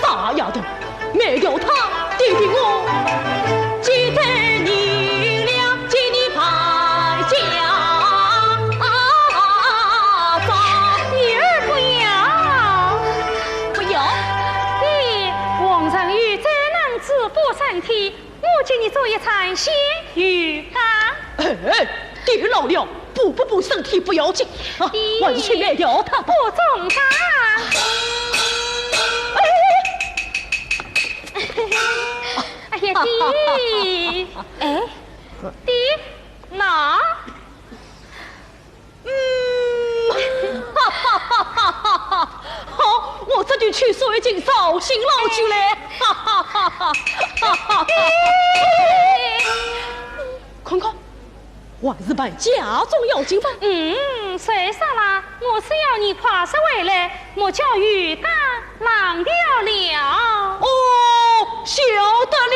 傻丫头，没有他，弟弟我记得你俩接你败家。女儿不要，不要。王仁宇这能自保身体，我请你做一场鲜鱼干。爹老了，不，身体不要紧啊，完全没掉他不中干。哎呀，爹，爹，那，好，我这就去说一件绍兴老酒来，看看，还是办家中要紧吧。谁说啦？我是要你快些回来，我叫鱼干忘掉了。哦，晓得了。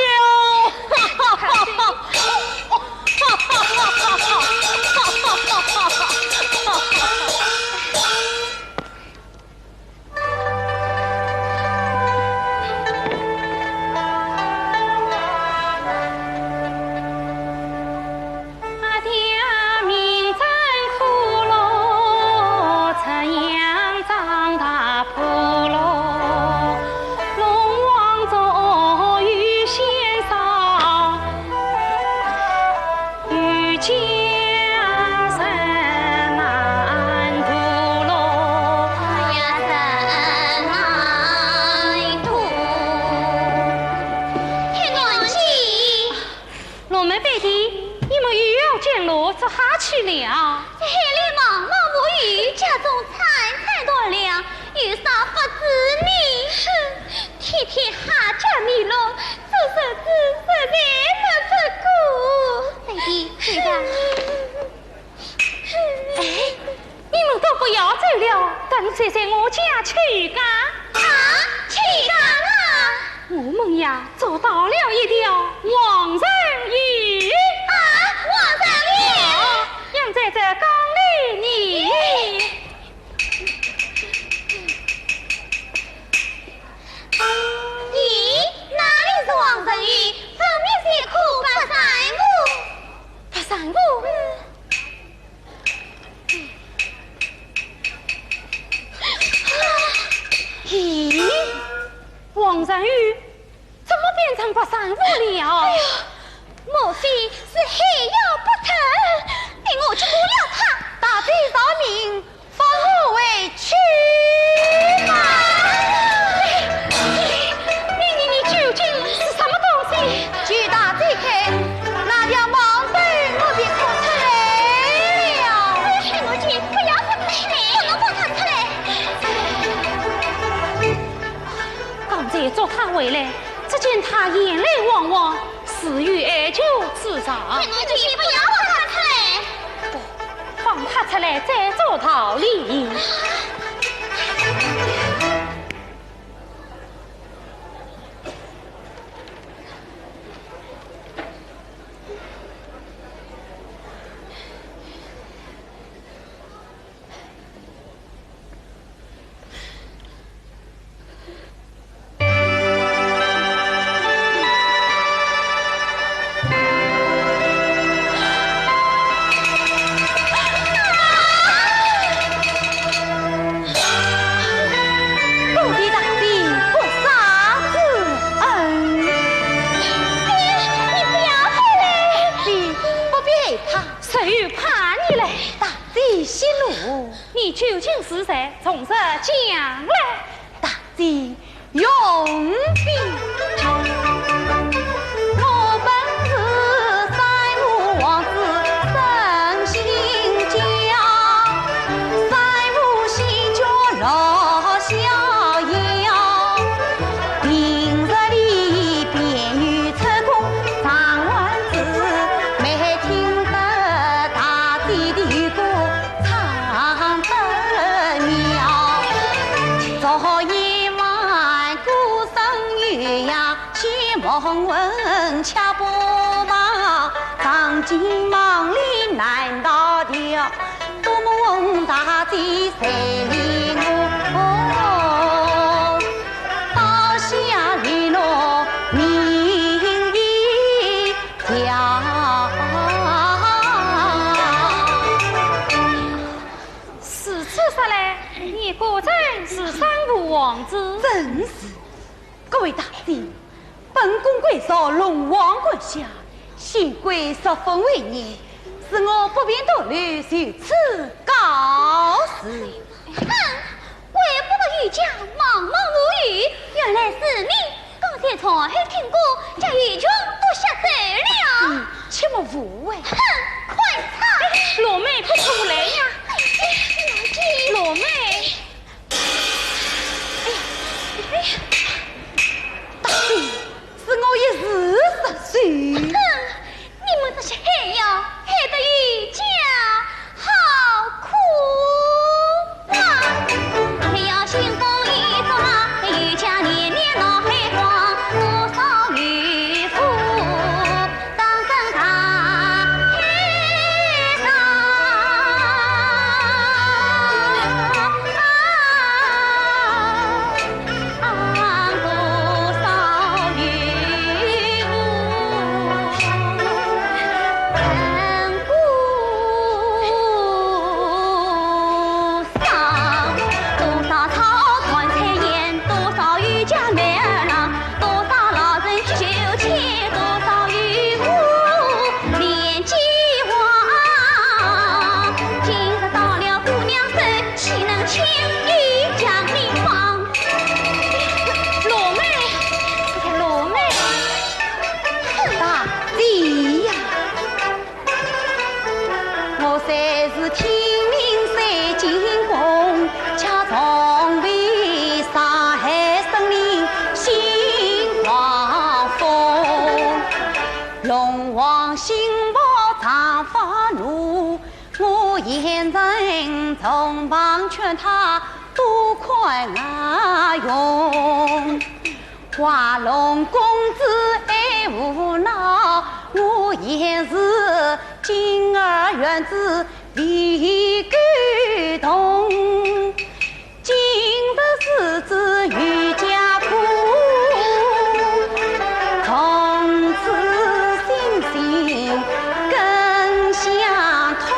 再在我家去干去干啊！我们呀做到了一条王仁鱼王仁鱼，养在这缸里你。哪里是王仁鱼？分明是一棵白山木。白山木。咦，王仁宇怎么变成白山木了？哎呦，莫非是黑药不成？令我去捕了他，大罪饶命，放我回去吧。你究竟是什么东西？据大嘴看，那条蟒蛇我便看出来了。黑魔君，不要放他出来，不能放他出来。刚才捉他回来，只见他眼泪汪汪，死于哀求自杀。黑魔君，不要放他出来。不，放他出来再做道理。你究竟是谁？从实讲来。大贼永兵，我本是三木王子生新疆，三木西郊饶逍遥，平日里便于出宫唱完子，没听得大贼的语歌唱得妙，昨夜晚鼓声乐呀，西蒙问恰不忙，张金忙里难到调，多么大贼谁理我？王子。真是，各位大帝，本宫贵少龙王冠下，幸贵十分为念，是我不便多虑，就此告辞。怪不得玉家茫茫无语，原来是你。刚才从后听过，将玉琼都吓走了。切莫误会。哼，快擦！罗妹不出来呀！罗妹，大帝，是我一时失算。哼，你们这些害呀，害得玉家好苦啊！还要兴风一作那玉家年年闹黑荒，多少渔夫当真他黑上。现人从旁劝他多快啊用，华龙公子爱无恼，我也是今儿园子为感动，今日是子与家谱，从此心心更相通。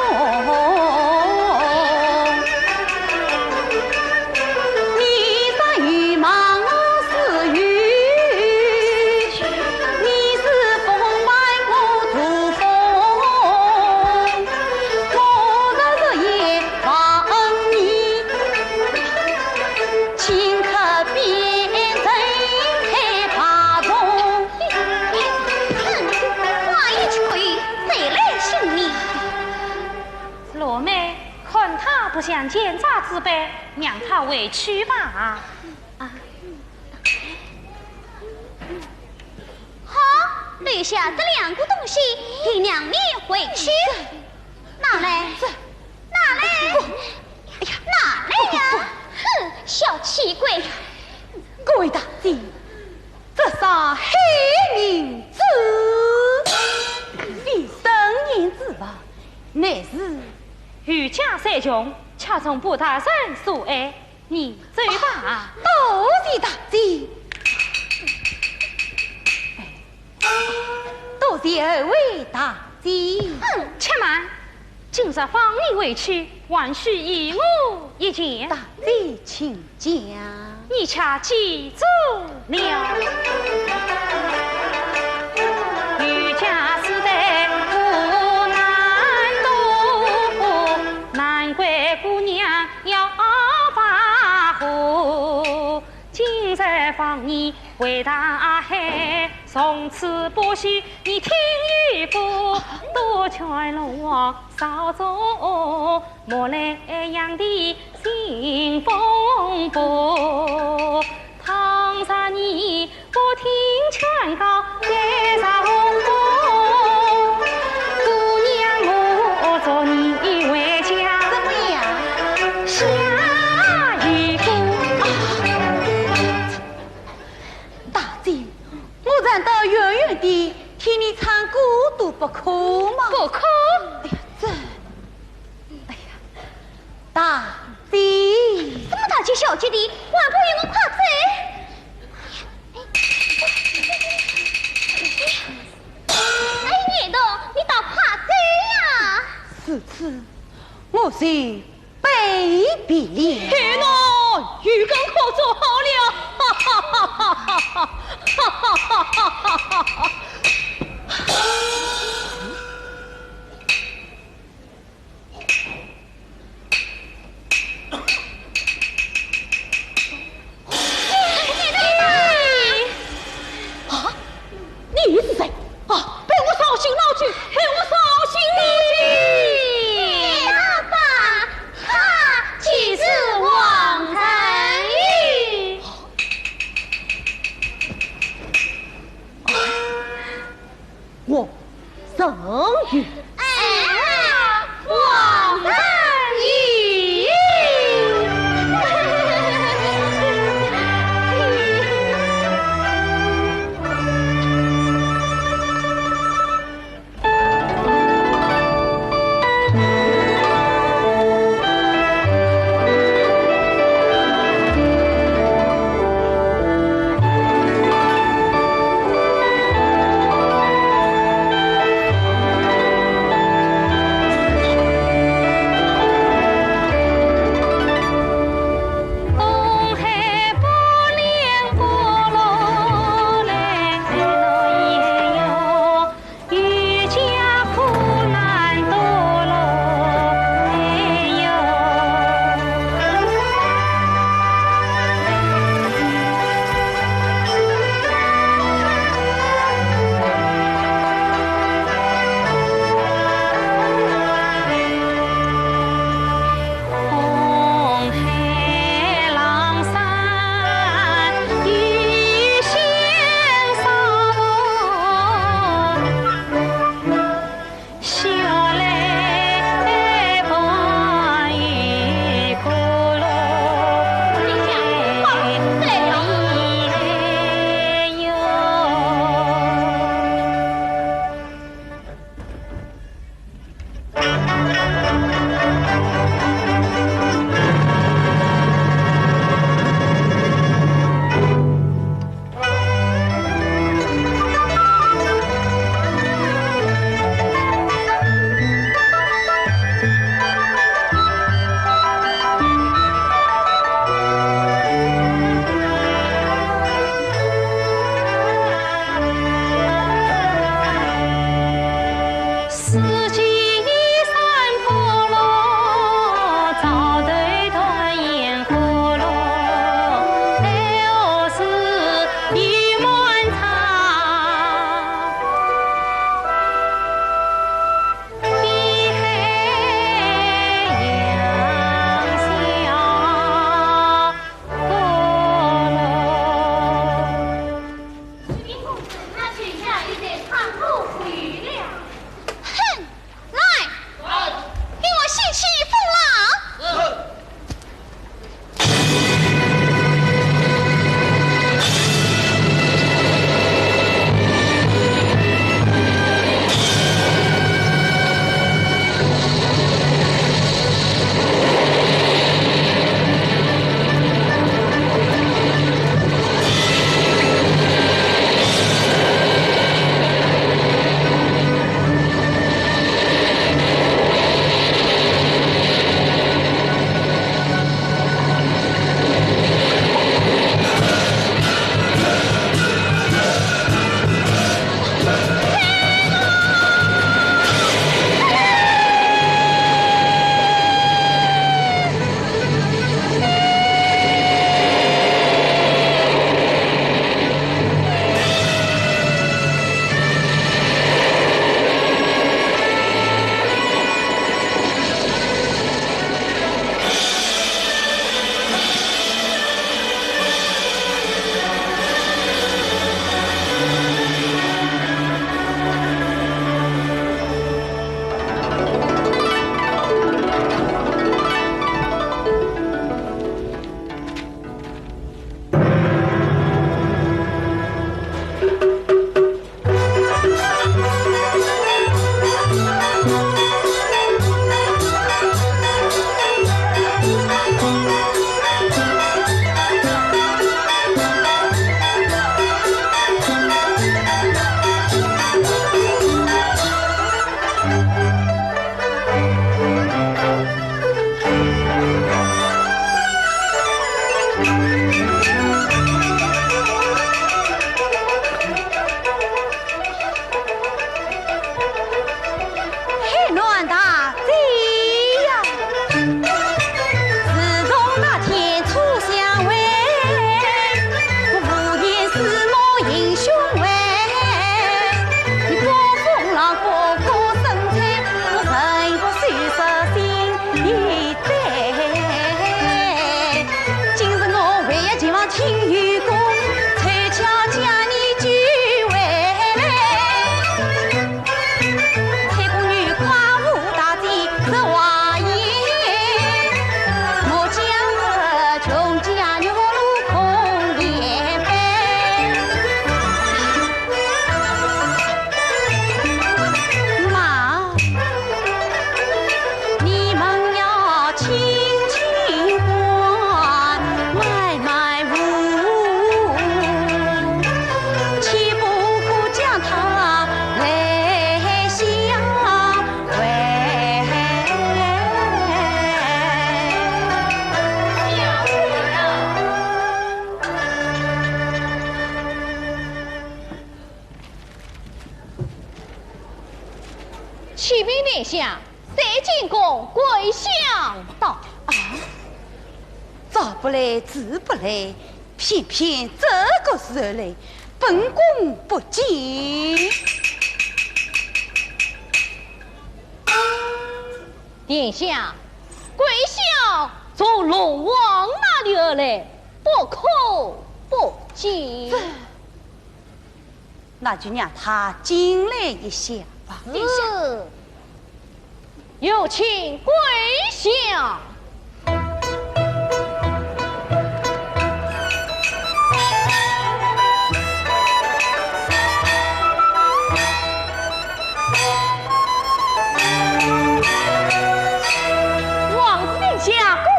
不想奸诈之辈，让他回去吧。好，留下这两个东西，给娘你回去。拿来，拿来，哎呀，拿来呀！哼，小气鬼！各位大帝，这啥黑名字？非生言之吧，乃是欲加三穷，恰从不大人所爱。你走吧。多谢大帝，多谢二位大帝。且慢，今日放你回去，还需与我一见。大帝请讲。你恰记住了。欲加时代苦难度，难怪姑娘要发火。今日放你回大海，从此不许你听渔夫多劝龙王少做，莫来养的新风波。倘若你不听劝告，该上风，姑娘我做你回家。怎么样？下渔夫。大帝，我站得远远地听你唱歌都不可吗？不可。哎呀，这，哎呀，大帝，这么大惊小怪的，还不与我怕走？哎，你倒怕走呀？此次我是本没必了。天哪，鱼羹可做好了！哈哈哈哈哈哈！哈哈哈哈哈哈！你是谁？啊！被我扫兴闹去，被我扫兴闹去！老爸，他岂是王成玉？下，谁进宫跪相道？啊，早不来，迟不来，偏偏这个时候来，本宫不见。殿下，跪相从龙王那里而来，不可不见。那就让他进来一下吧。殿下，有请跪相。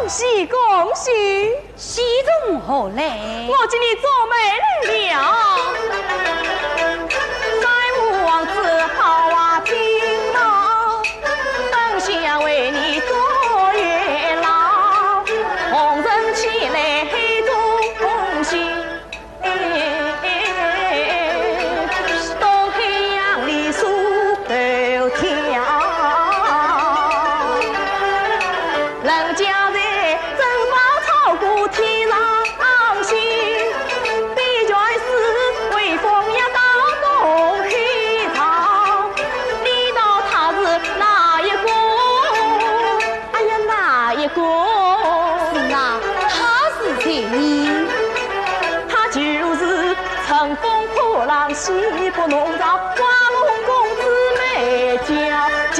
恭喜恭喜！喜从何来？我今日做媒人了。三五王子好啊听啊，本想为你做月老，红尘起来黑中心。东海洋里数头条，人家。天上星，必全是为风呀到东海潮。你道他是哪一个？哎呀，哪一个？是啊，他是谁呢？他就是乘风破浪西北农场花龙公子美娇娇。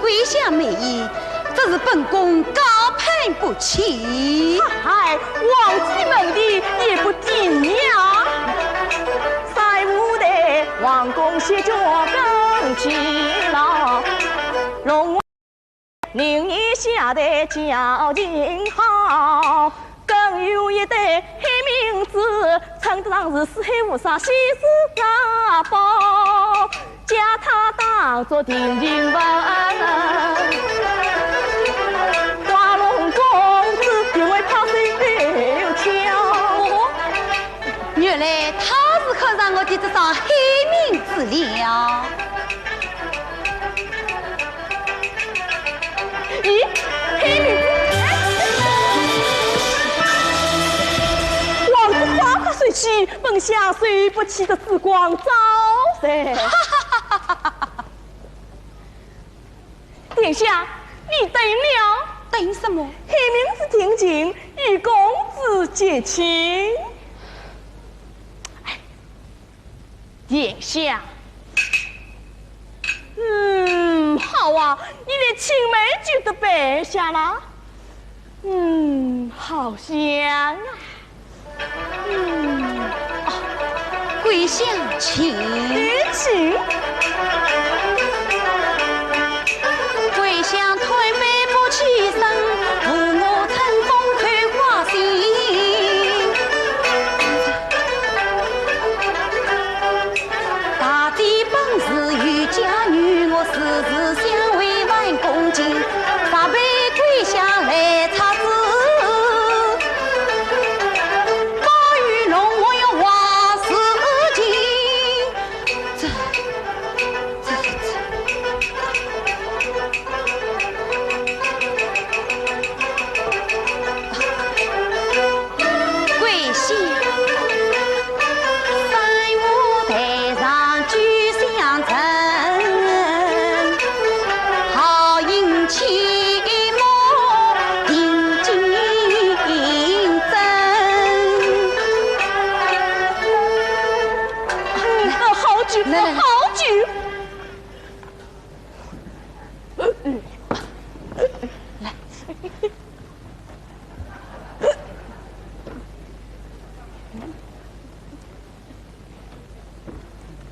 跪下美意，这是本宫高攀不起。嗨，王子们的也不顶呀！三五代王公歇脚更勤劳，龙宁一下的交情好，更有一对黑名字，称得上是四海无上西施大宝。将他当作定情文，花龙公子因为怕水流跳。原来他是刻上我的这张黑名字了。咦，黑名字？王子花花水起，本想水不起的时光早噻。殿下，你等了？等什么？黑名字定情，与公子结亲。哎，殿下，好啊，你连青梅酒都摆下了。好香啊。跪下请。请。跪下退背不起身，扶我乘风看花心。大地本是渔家女，我时时想为万公敬，大辈跪下来擦子。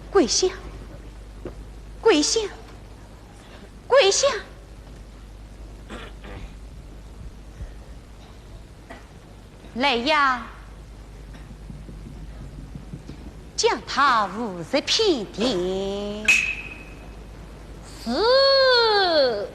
跪下，跪下，跪下！来呀，将他无日偏殿。是。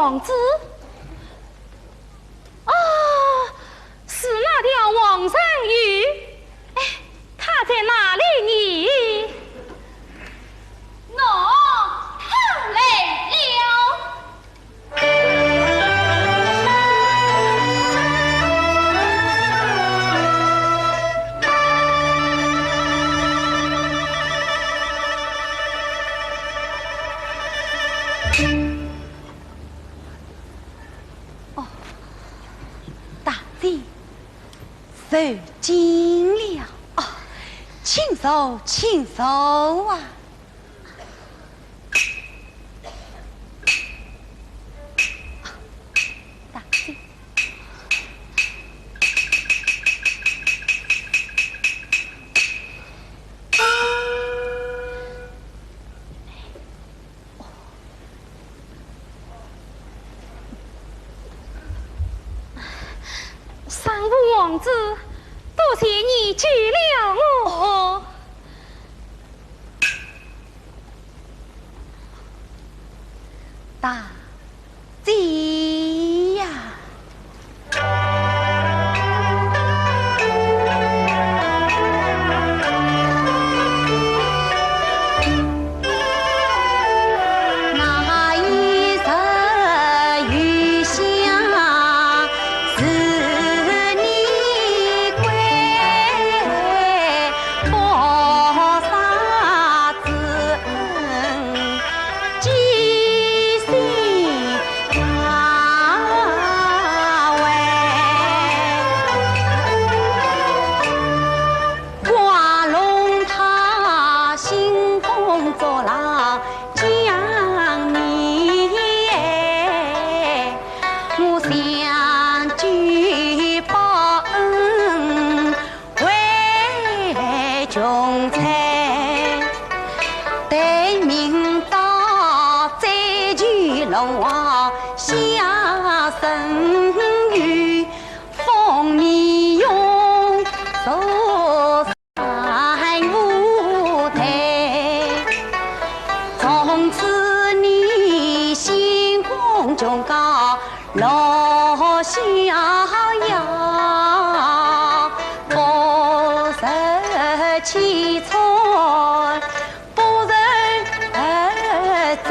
王子？啊，是那条王上鱼。哎，他在哪里呢？我后来了。受惊了啊！请坐，请坐啊！大姐，三五王子，多谢你救了我。大姐呀！那一日雨下是你归，多少子记心难为。挂龙塔兴风作浪将你，我想举报恩为穷财，待明道再聚龙王下生于风你用手三舞台，从此你心空中高落逍遥，不受其错，不受灾，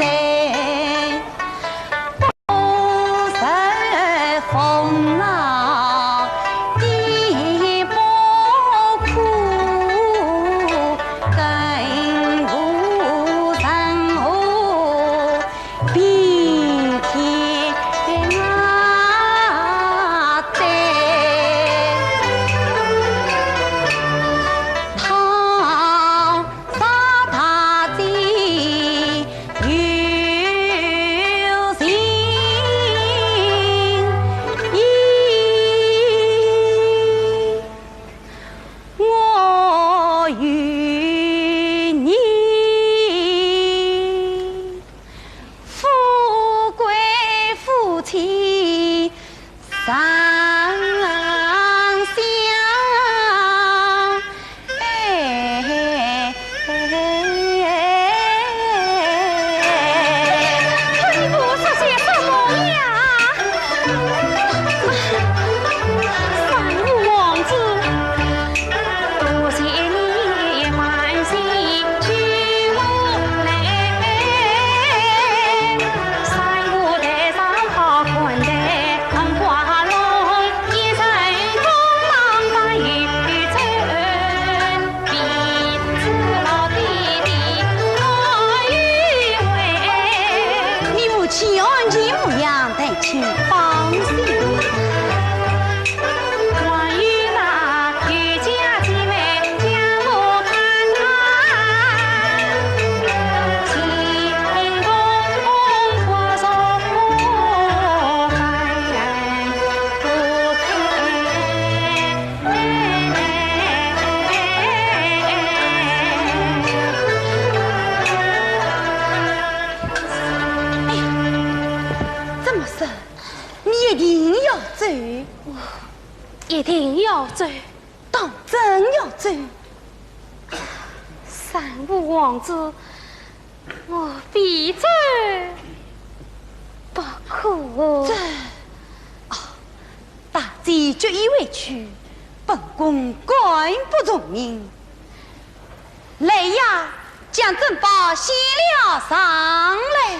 不受风浪地不苦，更无人后比天在。唐沙大地有情意，我与你富贵夫妻三相，你不是些什么呀？三五王子，多谢你满心娶我来，三五台上好款待，红花龙一身锋芒把雨春，彼此老弟弟我与会。你母亲安全模样，但请放心。关于那渔家姐妹将我看看，情公花手翻不这么说，你一定要走，一定要走。当真要走。三五王子，我必走。不可。大姐决意委屈，本宫官不从命。来呀，将珍宝献了上来。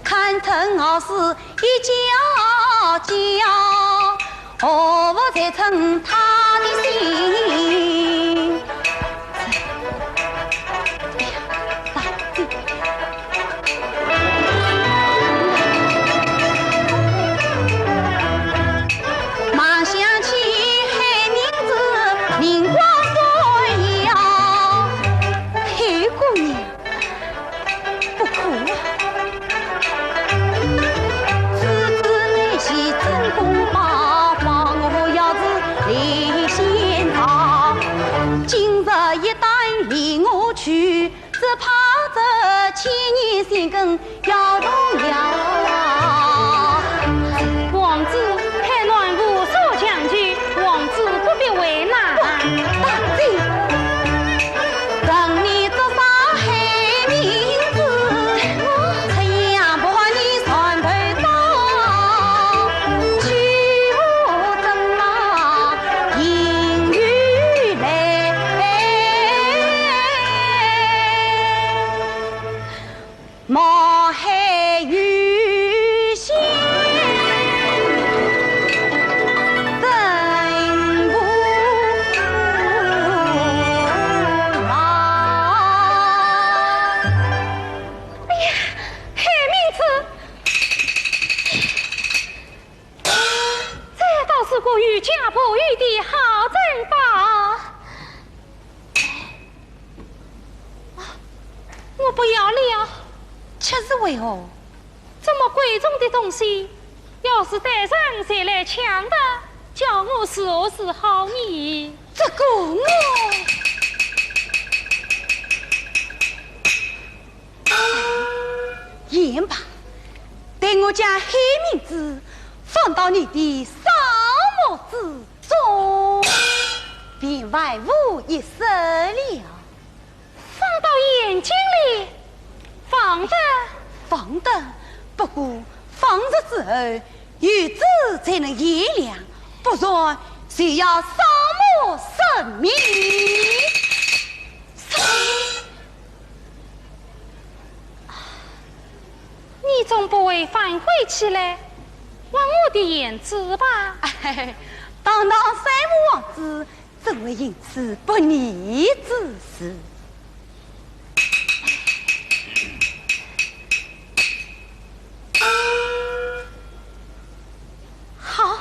看疼傲视一家家，何不再成他的心？马想起黑名字，明光闪耀，黑姑娘不哭啊！公报帮我要子立先朝，今日一旦离我去，只怕这千年心根要动摇。王子太暖无所强拒，王子不必为难。大姐，让你做啥黑名字？这样不怕你算不到。毛海雨仙真不老。哎呀，海名字，这倒是个与家不遇的好珍宝。我不要了。却是为何？这么贵重的东西，要是带上谁来抢的，叫我是何是好呢？这个我，言吧，待我将黑名字放到你的沙漠之中，便万无一失了。放到眼睛里。放的，放的。不过放着之后，日子才能炎凉，不然就要丧母生命。你总不会反悔起来，忘我的言辞吧？哎，堂堂三母王子，怎会因此不义之事？好，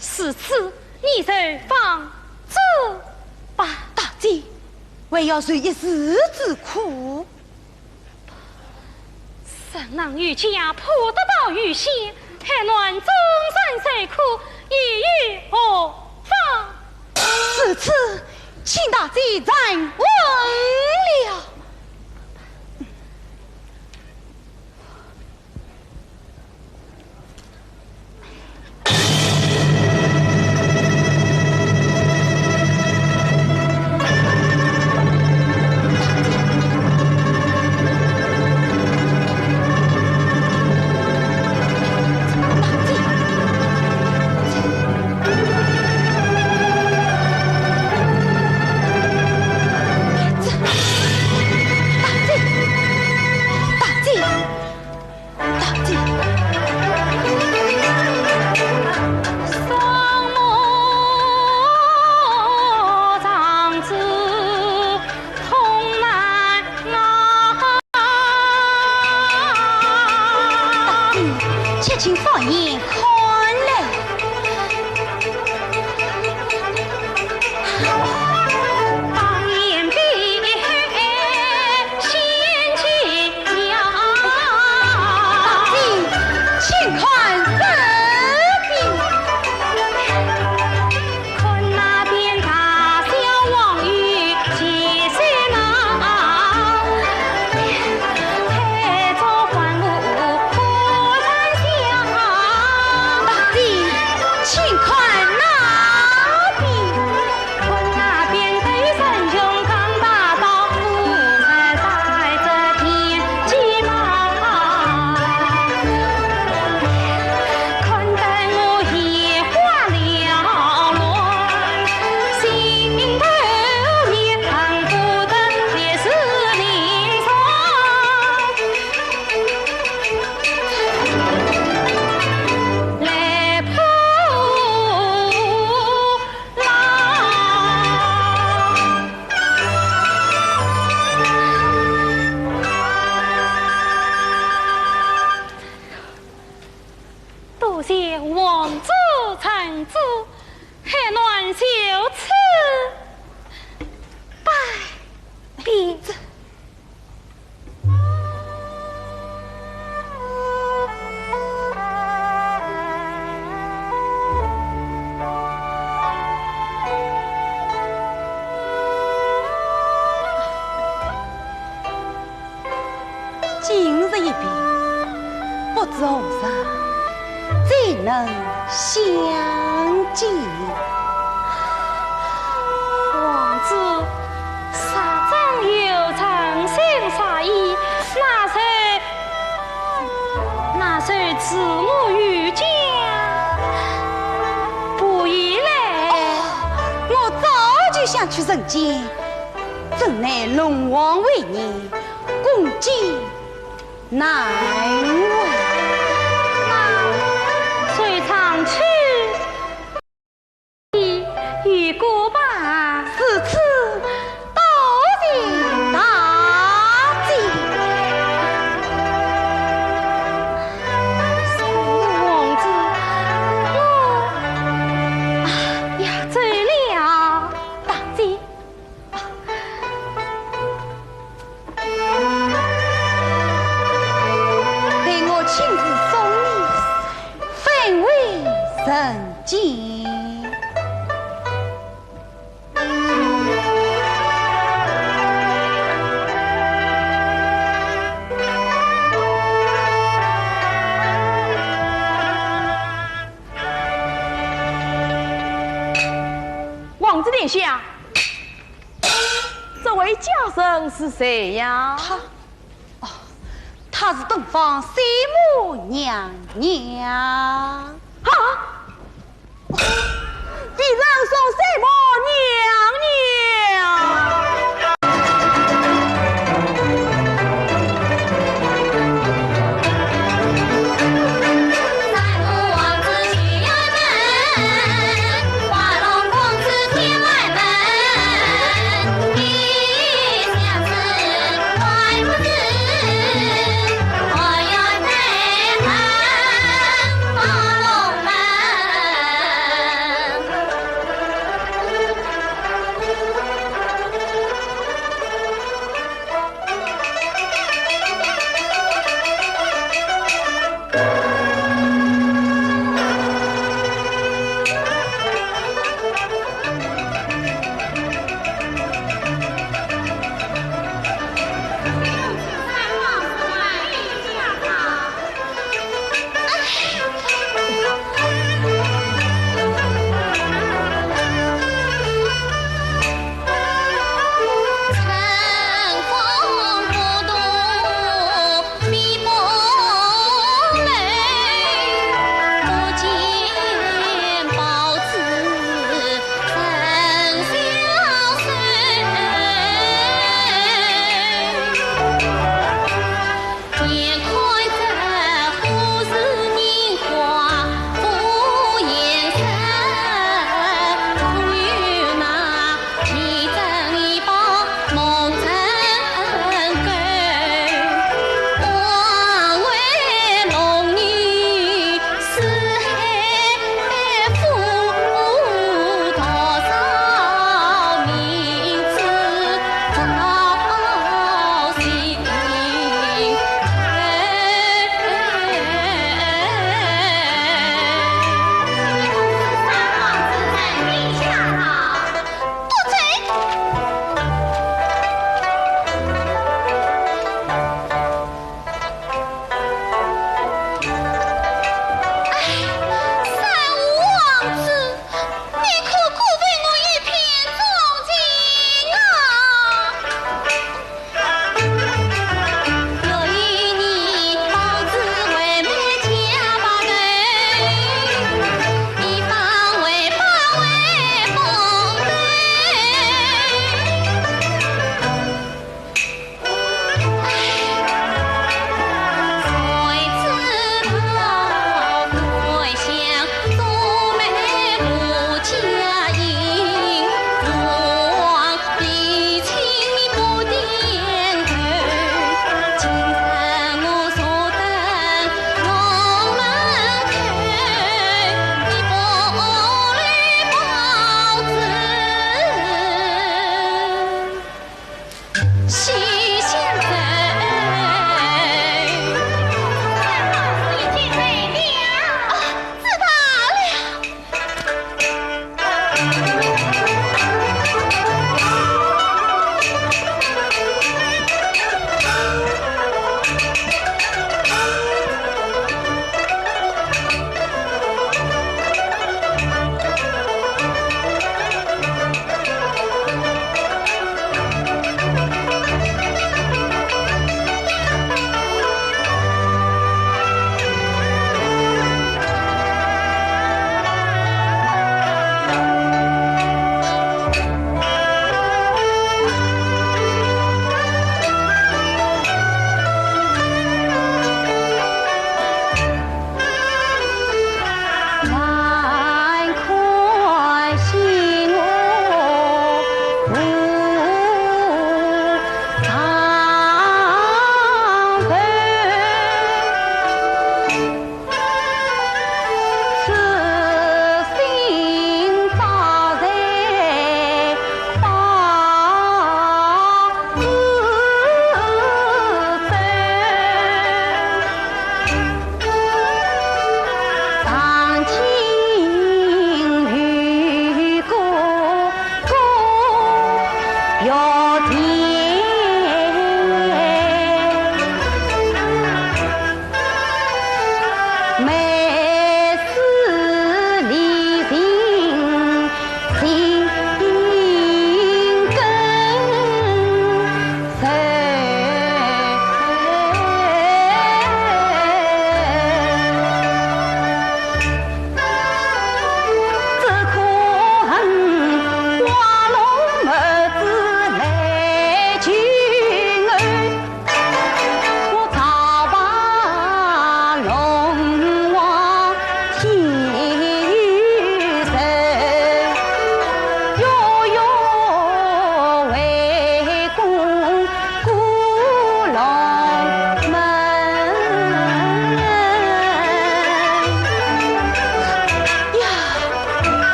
是此，你就放走吧。大姐，还要受一时之苦。神能与家破得到雨仙，还乱终身受苦，意欲何方？是此，请大姐再问了。请放眼看来，放眼比仙境呀，大姐，请看这边，看那边大小王与几岁郎，抬着欢舞破山香。大姐，请看那边，看那边对神雄扛大刀，夫人带着天机马，看得我眼花缭乱，心头也恨不得烈士淋霜来破多谢王主臣子，还暖袖赐百遍。今日一别，不知何时再能相见。王子杀张有诚心杀意，哪受自我遇见？不宜来。我早就想去人间，怎奈龙王为念，共计难为。随常去，与过吧。此次多谢大姐。王子，我要走了。大姐，待我亲自送你返回人间。王子殿下，这位家人是谁呀？她是东方西母娘娘。啊！你人送什么娘娘？我要在汉马龙门。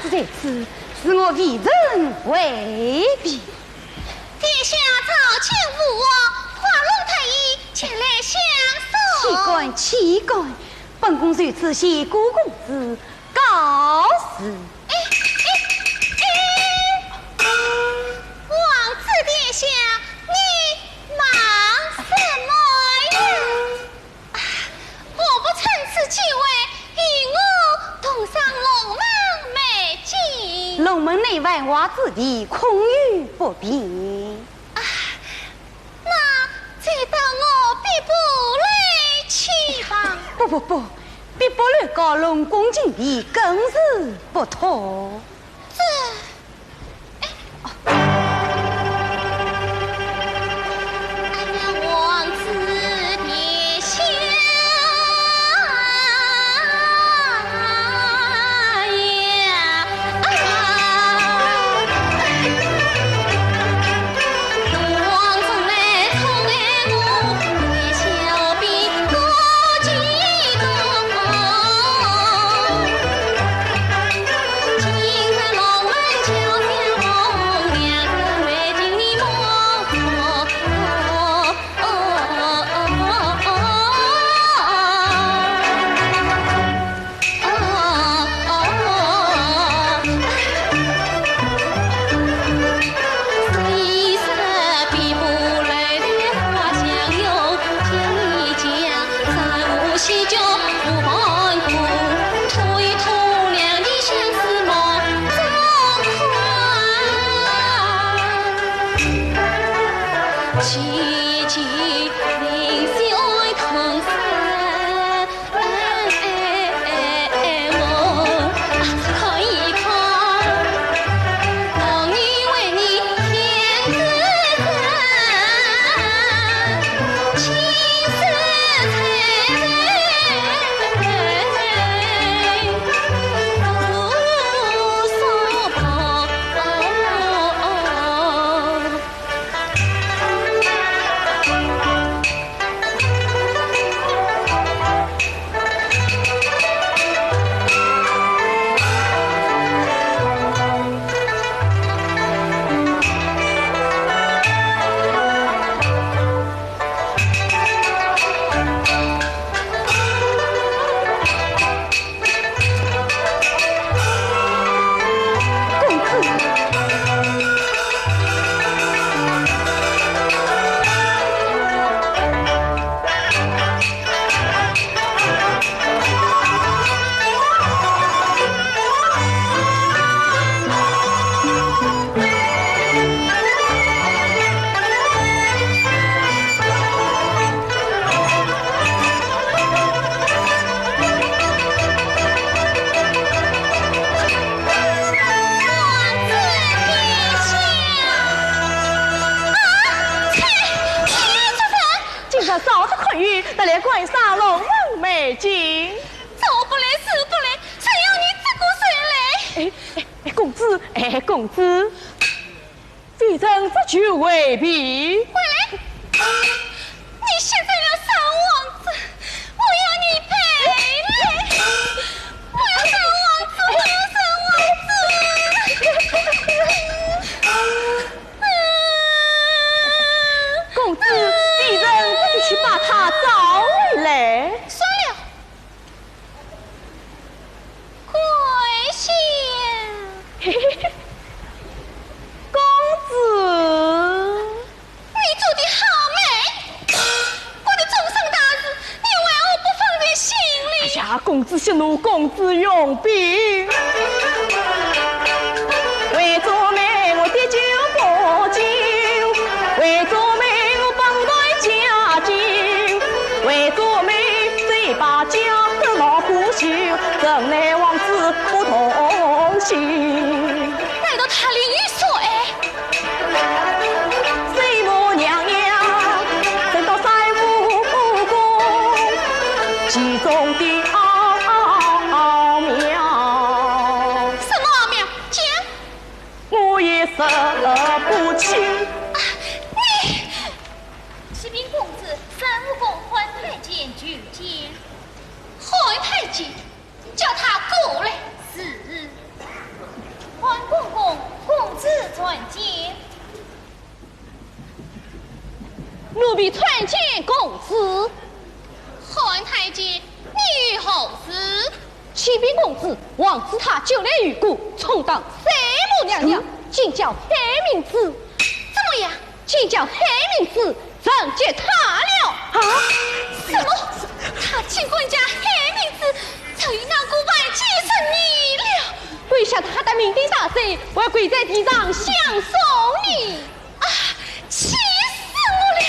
子在此，是我为人为必。殿下早请父王花龙太医前来相送。岂敢！本宫随此谢顾公子告辞。王子殿下，你忙什么呀？我不趁此机会与我同上龙门美景。龙门内外娃子弟，空余不便。那再等我必不来去吧。不，必不乱搞龙宫禁地，更是不妥。王子殿下呀，王子来宠爱我，殿下必多激动。今日龙门桥下红娘子为敬你梦。凄凄灵犀爱同山，梦看一看，当年为你天子臣，青丝无所抱。少得困于得来观赏龙门美景。走不来，死不来，谁要你这个谁来？公子，非曾不求未必。回来！你现在要杀王子，我要你赔来！我要杀王子，我要杀王子！公子，鄙人自己去把他找回来。算了，跪下！公子，你做的好美，我的终身大事，你为何不放在心里？哎呀，公子息怒，公子用兵。为做媒，我的酒不敬；为做媒，我本来家境；为做媒，谁把家的老虎羞，怎奈王子不同情。难道他另有所爱？水母娘娘正到三武宫，其中的奥妙，什么奥妙？讲！我也说不清。你，启禀公子，三武宫换太监举荐。换太监，叫他过来。是。潘公公，公子传见。奴婢传见公子。汉太监，你与后事？启禀公子，王子他久来于故，充当三母娘娘，竟叫黑名子。怎么样？竟叫黑名子整结他了。啊？什么？他请官家黑名子，曾与那古白结成你了？跪下他的酩酊大醉，我要跪在地上相送你。啊！气死我了！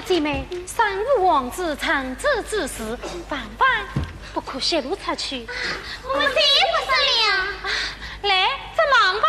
姐妹，三五王子长子之事，万万不可泄露出去。我们绝不商量。来，再忙吧。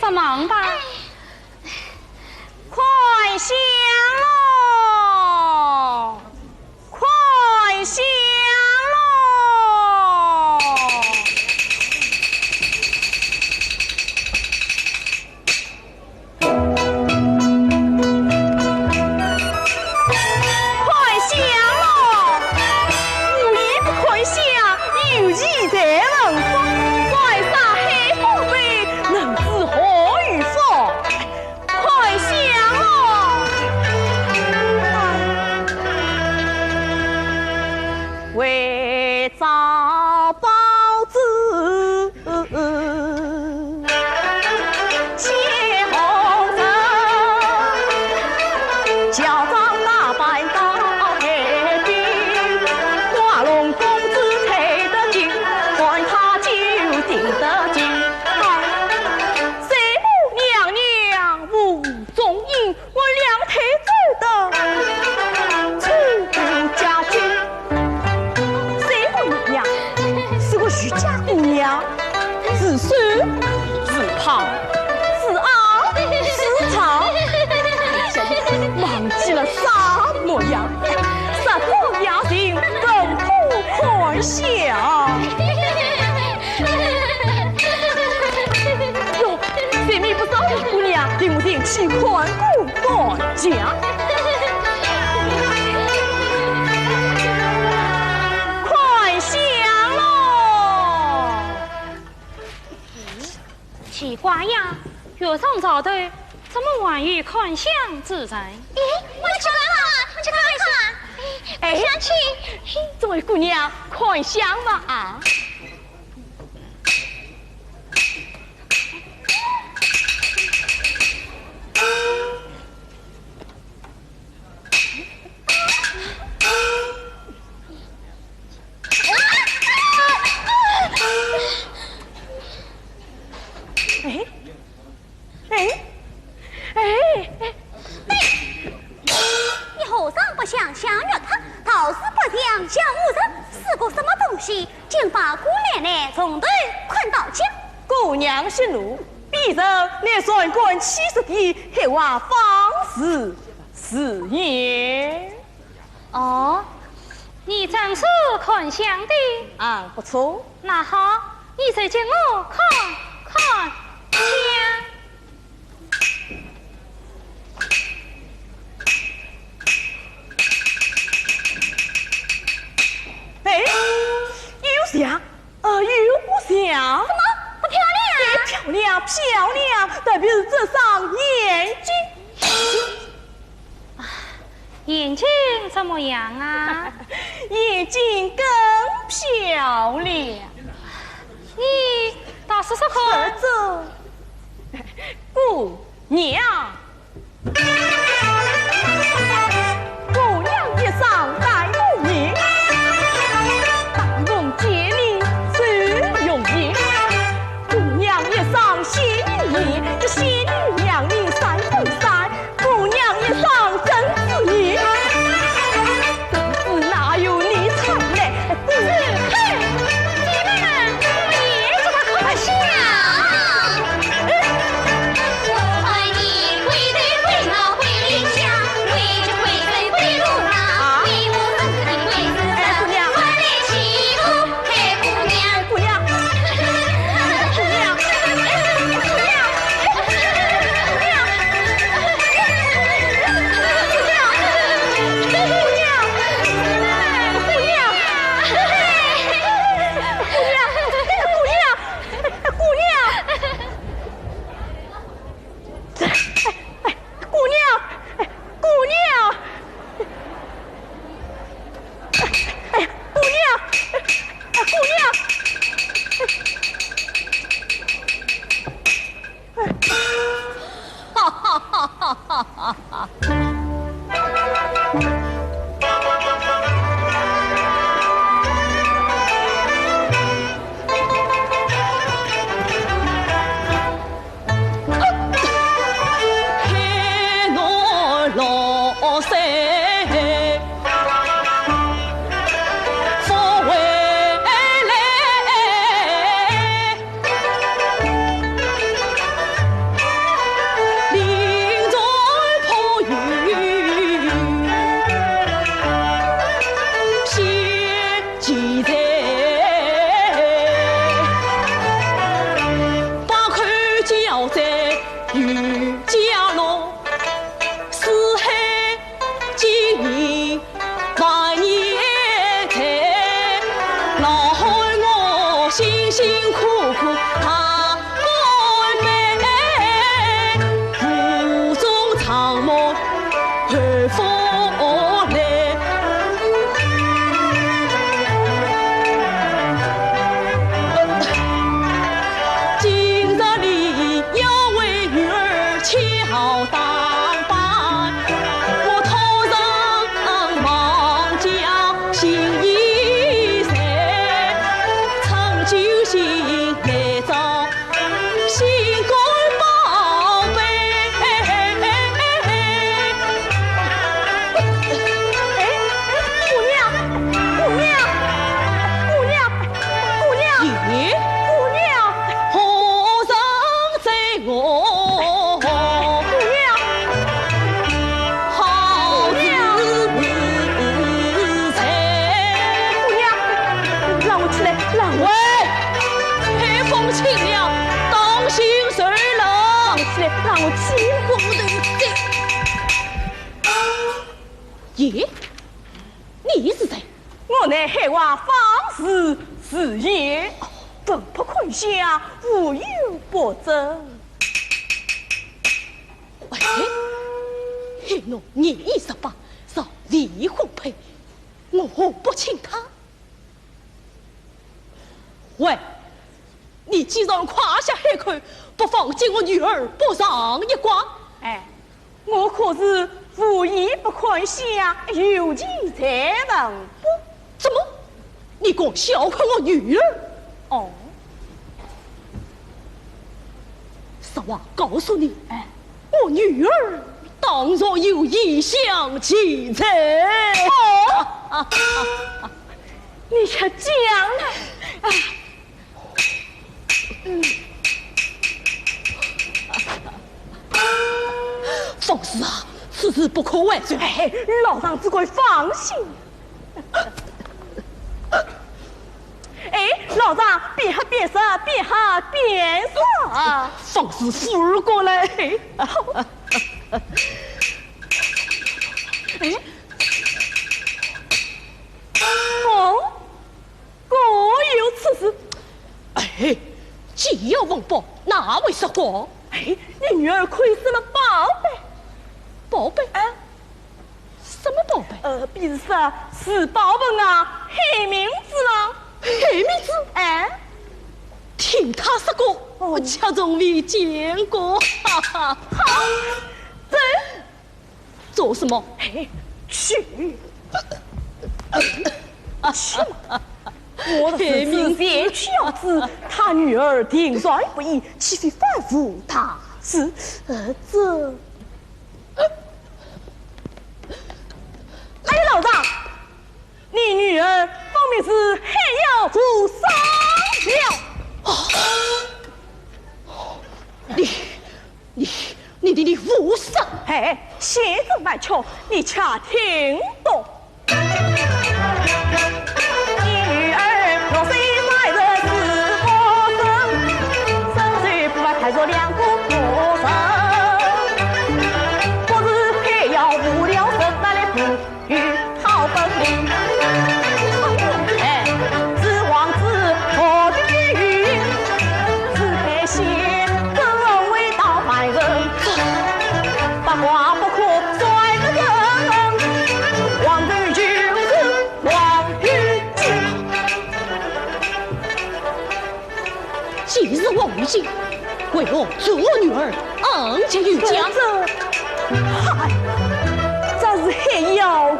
帮忙吧。快香喽！快香喽！快香喽！无言不快香，有意在文风。在上海宝贝，能知何与否？快香喽！为找包子，切红绳，乔装打扮到海边，花龙公子配得紧，管他就定得紧。谁母娘娘无踪影，我两腿走得出不家军。谁母娘是个徐家姑娘，自酸自胖自昂自长，忘记了啥模样？什么样人更不快笑？哟，谁没不少的姑娘，定不定去宽顾大家？快香喽！奇怪呀，月上朝队怎么晚于看相自在？咦，我去看看，我去看看。哎，想去，这位姑娘快香嘛啊！哎哎哎哎！你何尝不想相约他？倒是不想相无人，是个什么东西？竟把姑奶奶从头困到脚。姑娘息怒，鄙人乃算官70的，还话方士是也。哦，你真是看相的。啊，不错。那好，你再请我看看相。哎，有像，又不像。什么不漂亮？漂亮，漂亮，特别是这双眼睛。眼睛怎么样啊？眼睛更漂亮。你倒说说看。这姑娘，姑娘一上戴木名，大龙接力最容易。姑娘一上仙女名，这仙女娘名三不三。姑娘一上真子名，真子哪有你唱嘞？嘿，姐妹们，我们也这么可笑。我爱你归队归老归理想，归这归队归路上，归我生死的归死生，我来欺负黑姑娘。姑娘，姑娘，姑娘。乃黑娃方式是也，本不困下，无有不争。喂，黑奴年已18，早离婚配，我不请他。喂，你既然夸下海口，不妨借我女儿卜上一卦。哎，我可是无意不困下，有情才问不？怎么？你敢小看我女儿？哦，实话告诉你，我女儿当然有意向其才。哦，你可讲了。方氏啊，此事不可外传。老丈只管放心。哎，老丈别喝别色，别喝别色。方氏扶儿过来。哎，果有此事。哎，既要问报，哪位说话？哎，你女儿亏失了宝贝。宝贝？什么宝贝？比如说是宝本啊，黑名字啊。黑名字？听他说过，我恰从未见过。好，做什么？去我的是名别孝子，他女儿定然不义，岂非反复大事？这。哎，老丈，你女儿分明是还要负伤了。你无伤！先生来瞧，你恰听懂。你女儿若虽在这死活生，生虽不外太弱两股不生，不是还要无聊生那来不与好本领。是王子何必云？是开心更为道害人。八卦不可拽个人，王于就是王于既日王于今，为我做我女儿昂结于家。嗨，这是还要50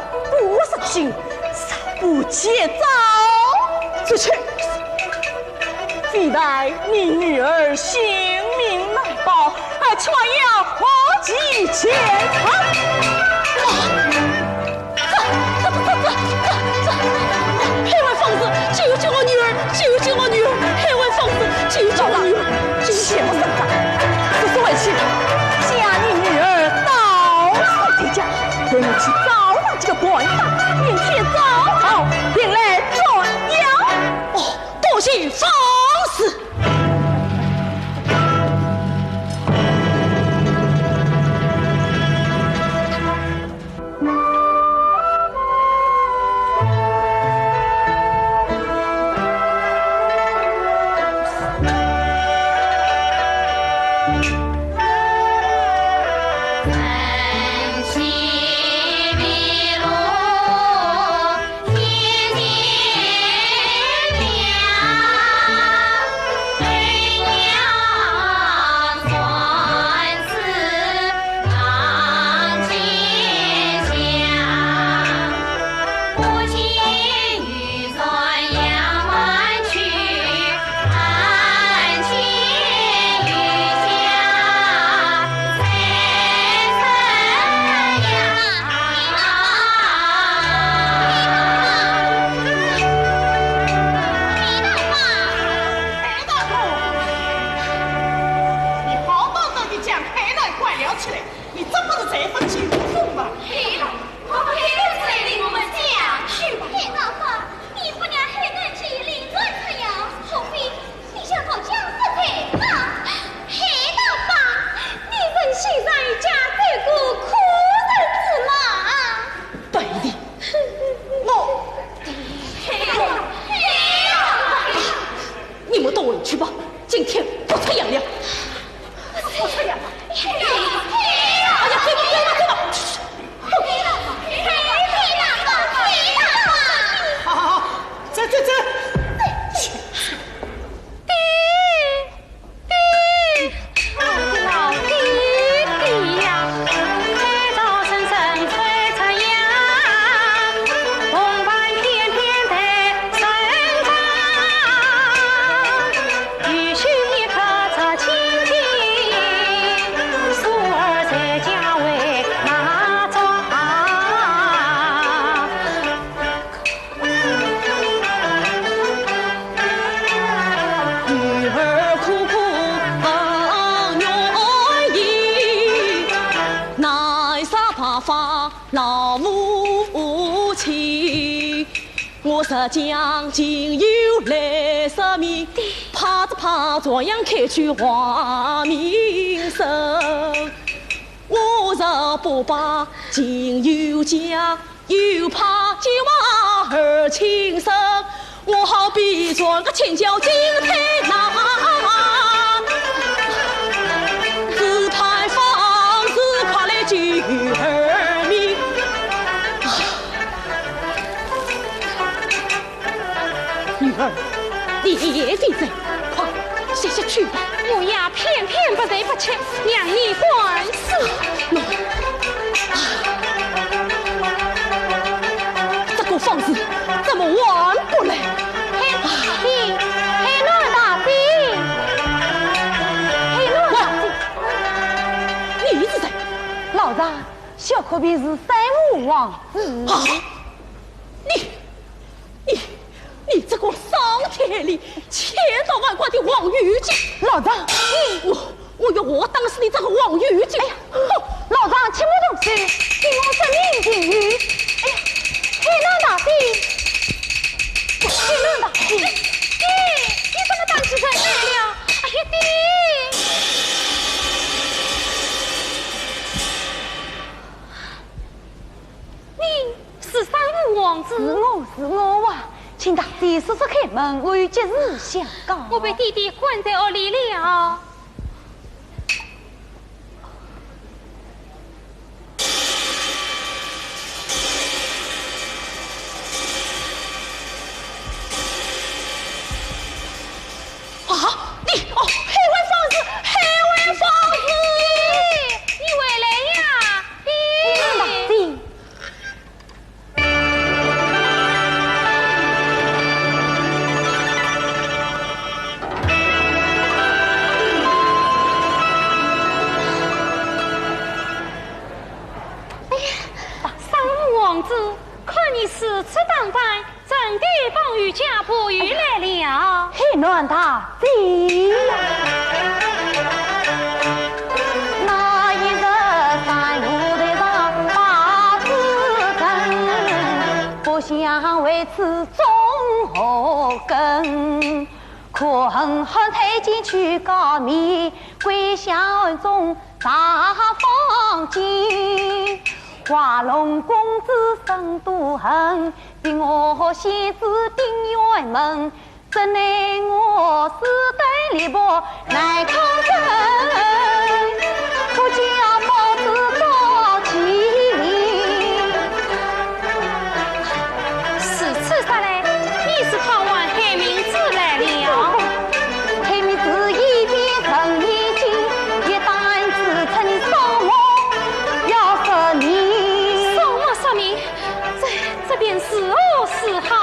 斤，杀不结早出去。非待你女儿性命难保，却要花几千黑位方子，救救我女儿！救救我女儿！黑位方子，救救我女儿！切莫生长，这是为妻，将你女儿到上这家，对你去找那几个官大，明天早好便来转阳。多谢方子。恩惜别。打发老母亲。我是将近有60米，怕着样开去坏名声。我是不把亲有家，又怕结娃儿亲生。我好比做个千脚金太郎，自派房子快来救儿命。女儿，你也得在，快下去吧。我呀，偏偏不得不去，让你管事。这个房子怎么完不来？黑乱大兵，你是谁？老子小可比是三武王子。啊！你这个伤天理、千刀万剐的王玉姐！老子，我要我当死你这个王玉姐！哎呀，老子切莫动手，给我生命禁欲！哎呀，黑乱大兵，你怎么胆起来了？哎呀，爹！你是三武王子？是我啊！请大姐说说开门，我有急事相告。我被弟弟关在屋里了。黑乱大姐，那一日在舞台上把子等，不想为此种祸根。可恨太监去告密，归乡中大放金。华龙公子生多恨，逼我先子定辕门。怎奈我死得力薄难抗争，不叫包子遭欺凌。是此啥来？你是讨完黑名子来了？黑名子一边成眼睛，一担子趁你扫墓要杀你。扫墓杀命，这便是哦是好。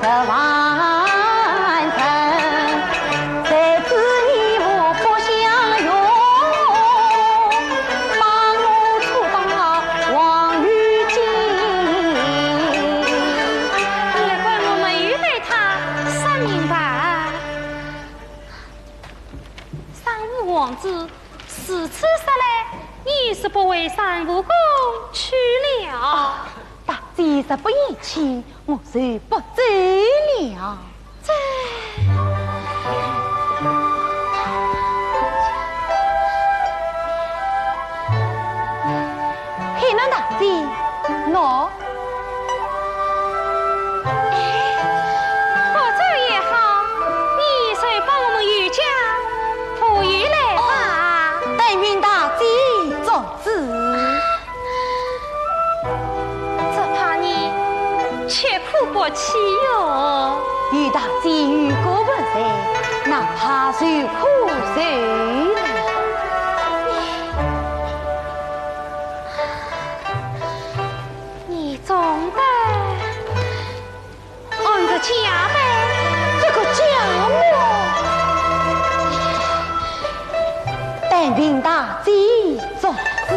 这完成，在此你我不相容，帮我出打王玉金。难怪我没有对他说明白。三武王子是此说来，你是不为三武公去了？大姐实不义气，我虽不走了。黑南大姐，喏。不走也好，你虽帮我们余家富裕来吧。但愿大姐做主。切苦不起哟！与大姐与过不在，哪怕受苦受难。你总得按着家呗，这个家么？但愿大姐做主。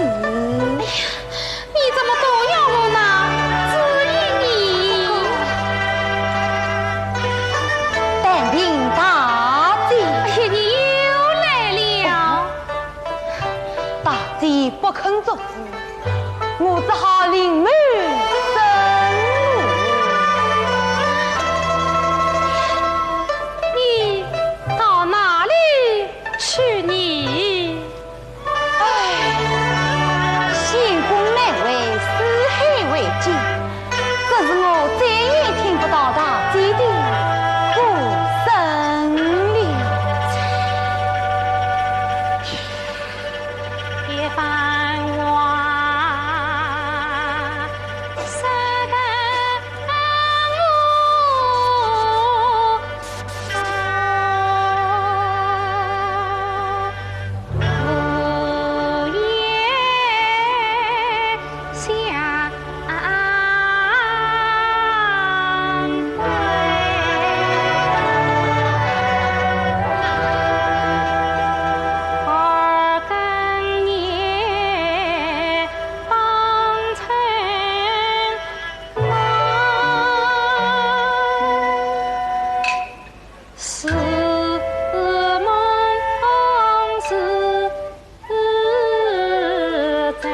你怎么都要我呢？工作时，我只好临门生路。你到哪里去你？行宫难为，四海为家，这是我再也听不到大姐的歌声了。别繁华，舍得我无言相二更夜帮衬是梦是在。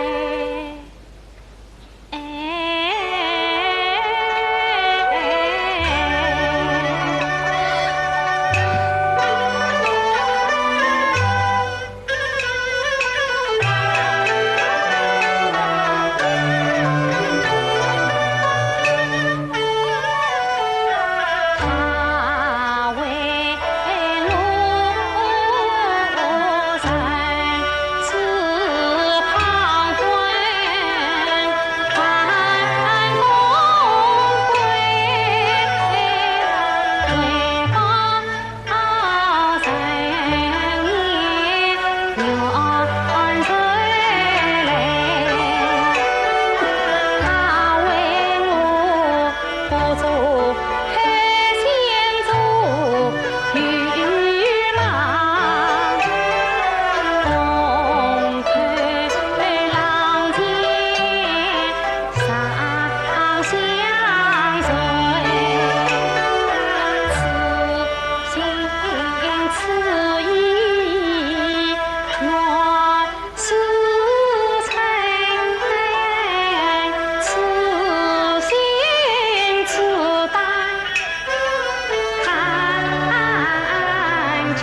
他为路人是旁观，看公归，回报人言愿谁来？他为我不做开先做玉郎，东看郎间上相随，此心此意我是诚，此心此胆看尽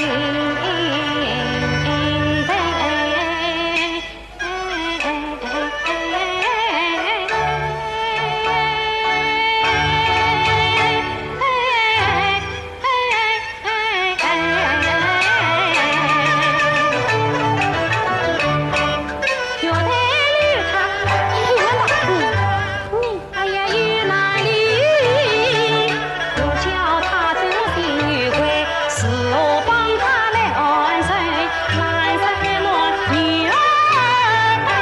有台绿茶，黑人大师，你哎呀与哪里？我叫他做新女贵，是我帮他来安生，难在我女儿哎，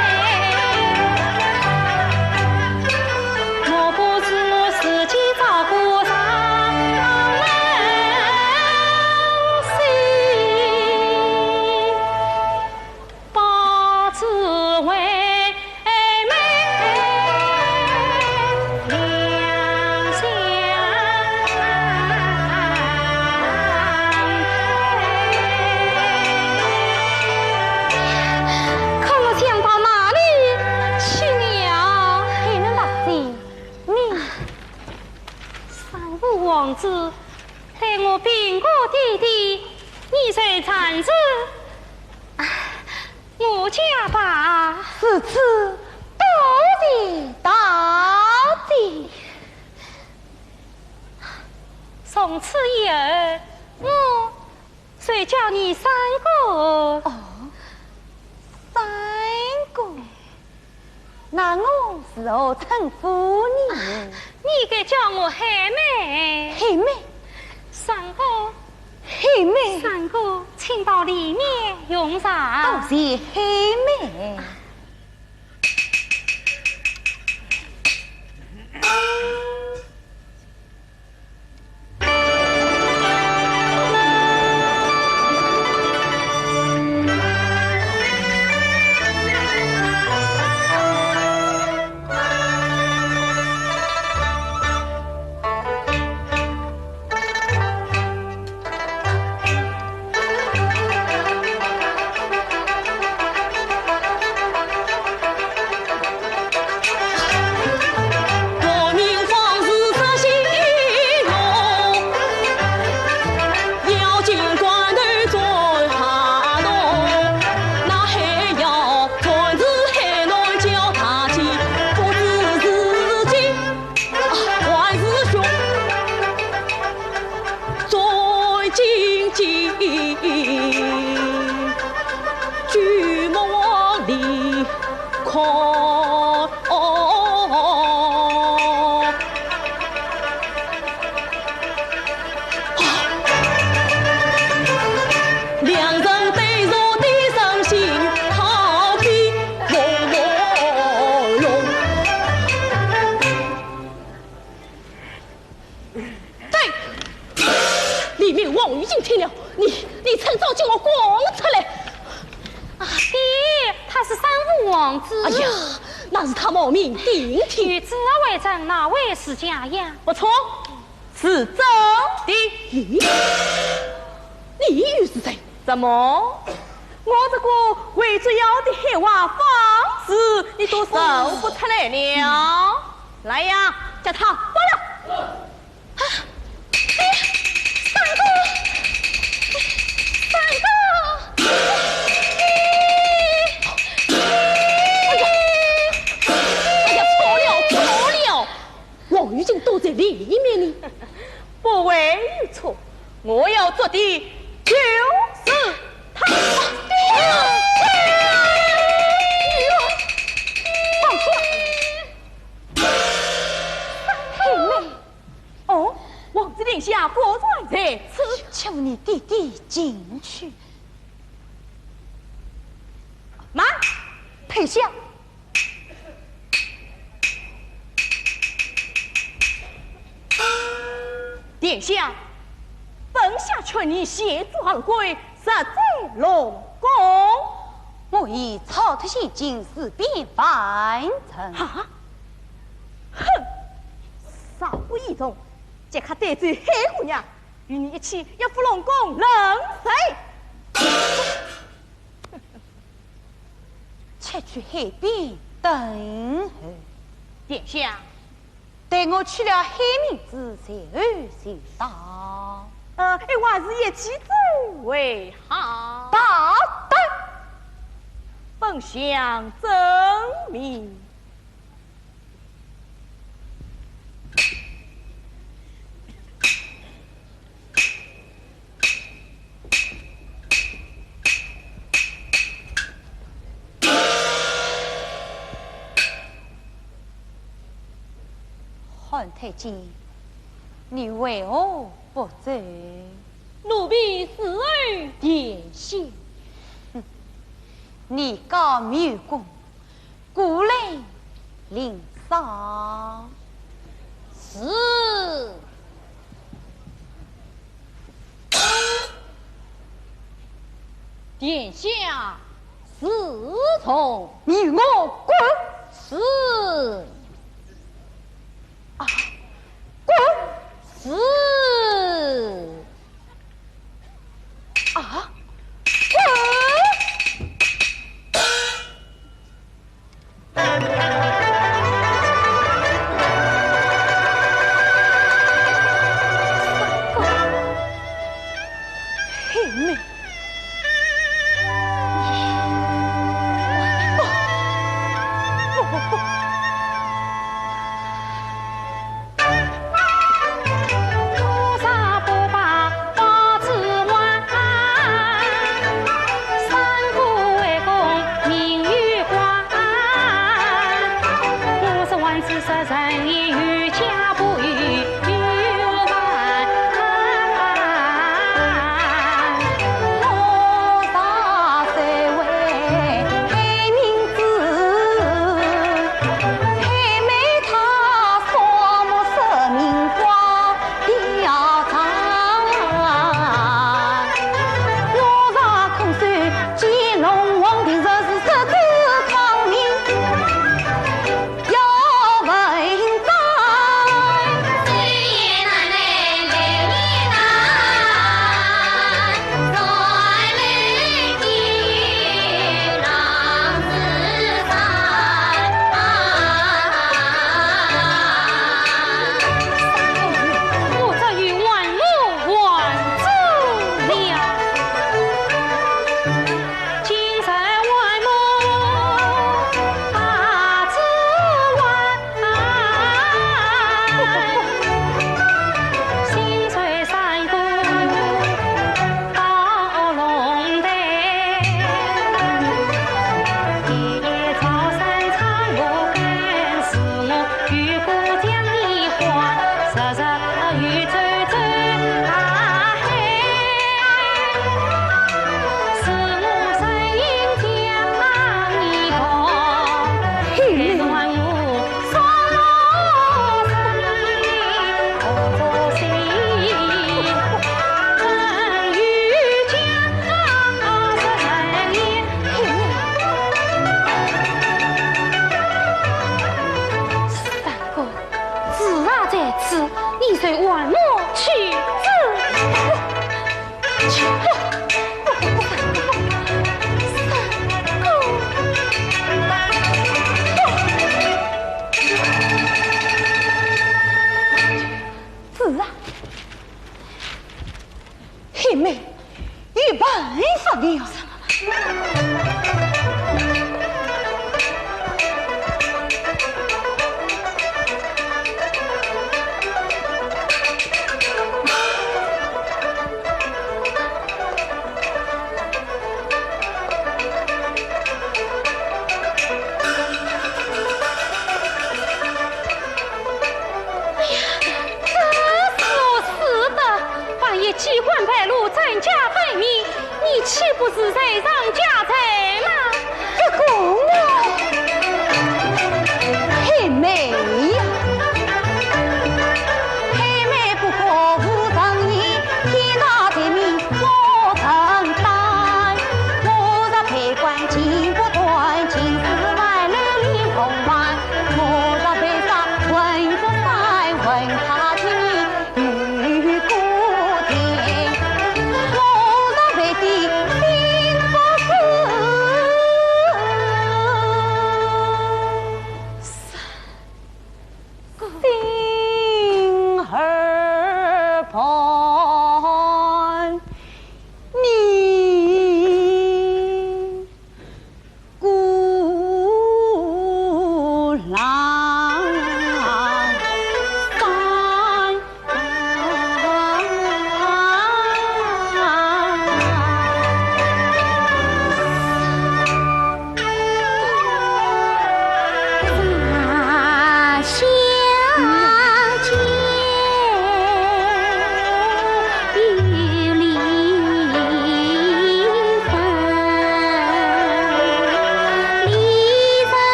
莫不是我自己照顾上门心，保只为美两相可我想到哪里去了？黑人大师，你上古王子，待我病过弟弟，你随产子，我家吧。此次多谢大姐。从此以后，我谁叫你三哥？哦，三哥，那我是何称呼你？你该叫我黑妹。黑妹，三哥，黑妹，三哥，请到里面用多茶。谢黑妹。举目往里看。两人对坐的伤心，好比卧龙。对，里面王玉经听了，你趁早将我滚出来！啊，爹，他是三府王子。哎呀，那是他冒名顶替。与子为证，哪位是假呀？不错，是真的。你又是谁？怎么？我这个为主要的黑娃方式，你都搜不出来了？来呀，叫他报了。王玉经躲在里面呢，不会有错。我要做的就是他。放出来！太美哦，王子殿下果然在此，求你弟弟进去。慢，退下。殿下，本下劝你协助而归，实在龙宫。我已操特县进士便完成。哈！哼！少不义中，即刻得罪黑姑娘，与你一起要赴龙宫冷水。且去海边等候。殿下，待我取了黑名字，才就到。还是一起走为好。大胆！本相证明。汉太监，你为何不走？奴婢死而殿下。你告谬公，故来领赏。是。殿下，侍从。你与我滚！是。啊，滚！是。啊，滚！黑妹，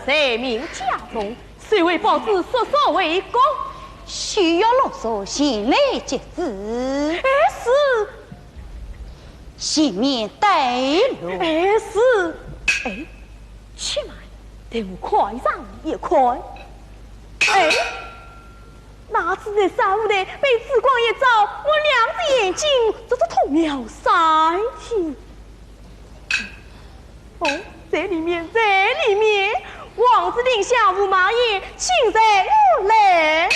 谁命家中，谁为报子所所为公？需要啰嗦，先来接旨。是，前面带路。是，且慢，等我快上也快。哪知这三五的被紫光一照，我两只眼睛这是同秒三体。这里面，王子定下午马爷，请在我来。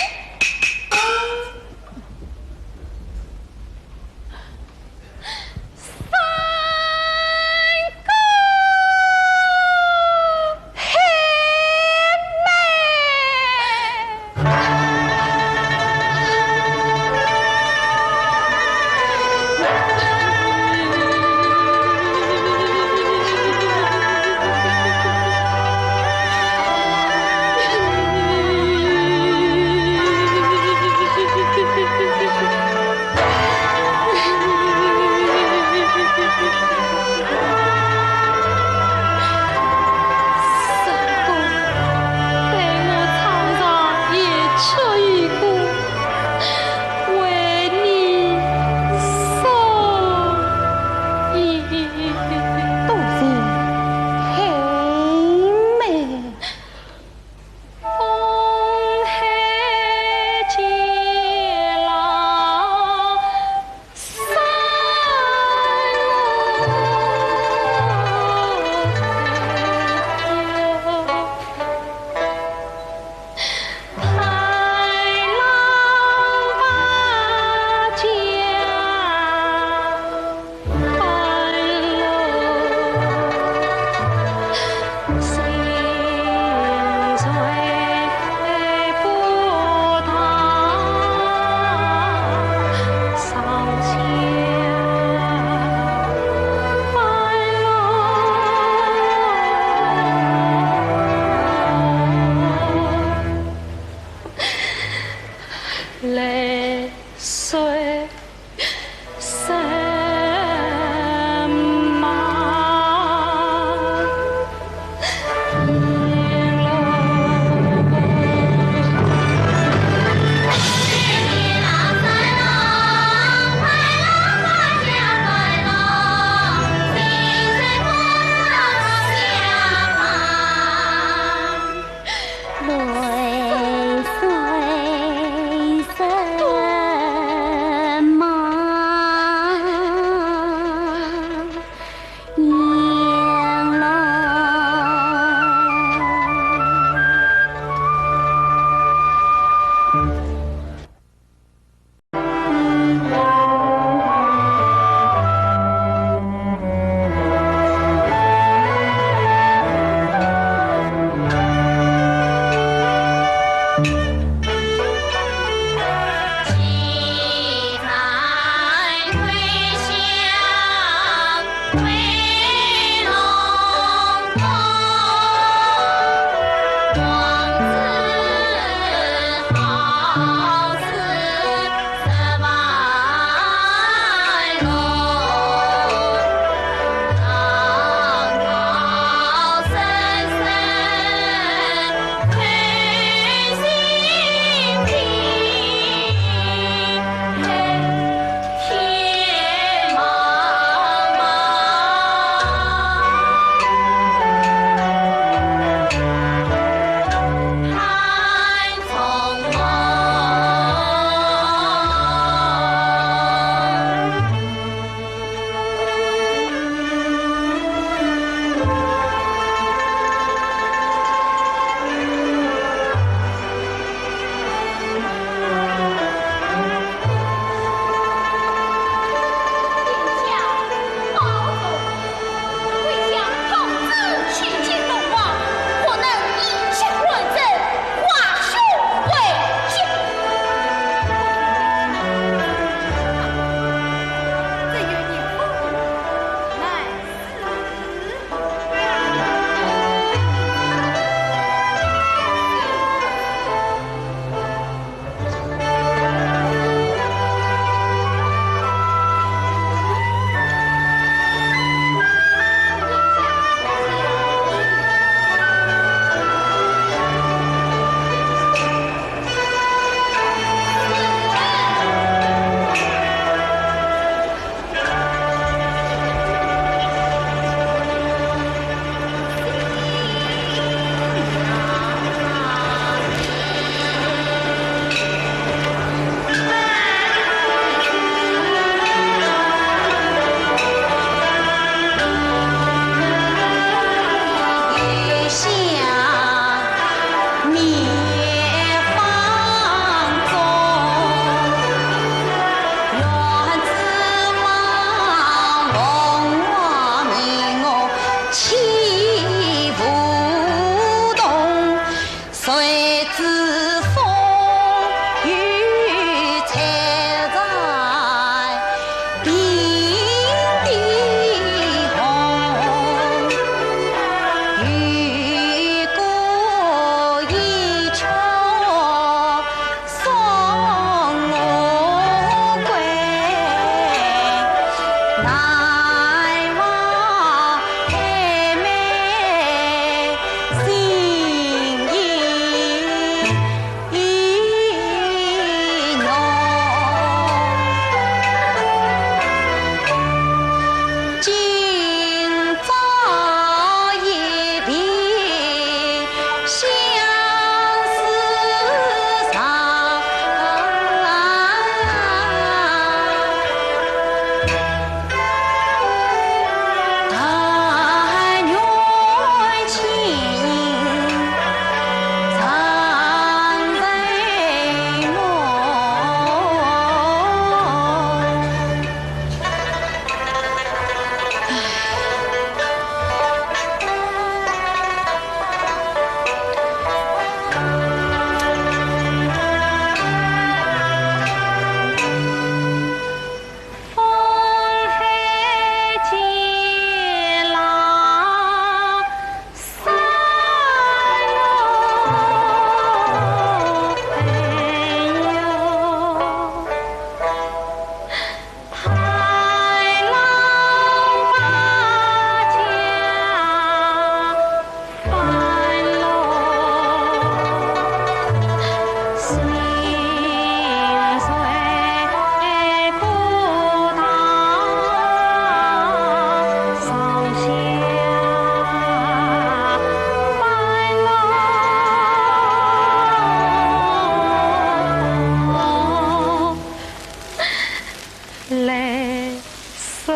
来说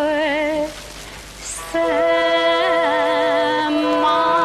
什么？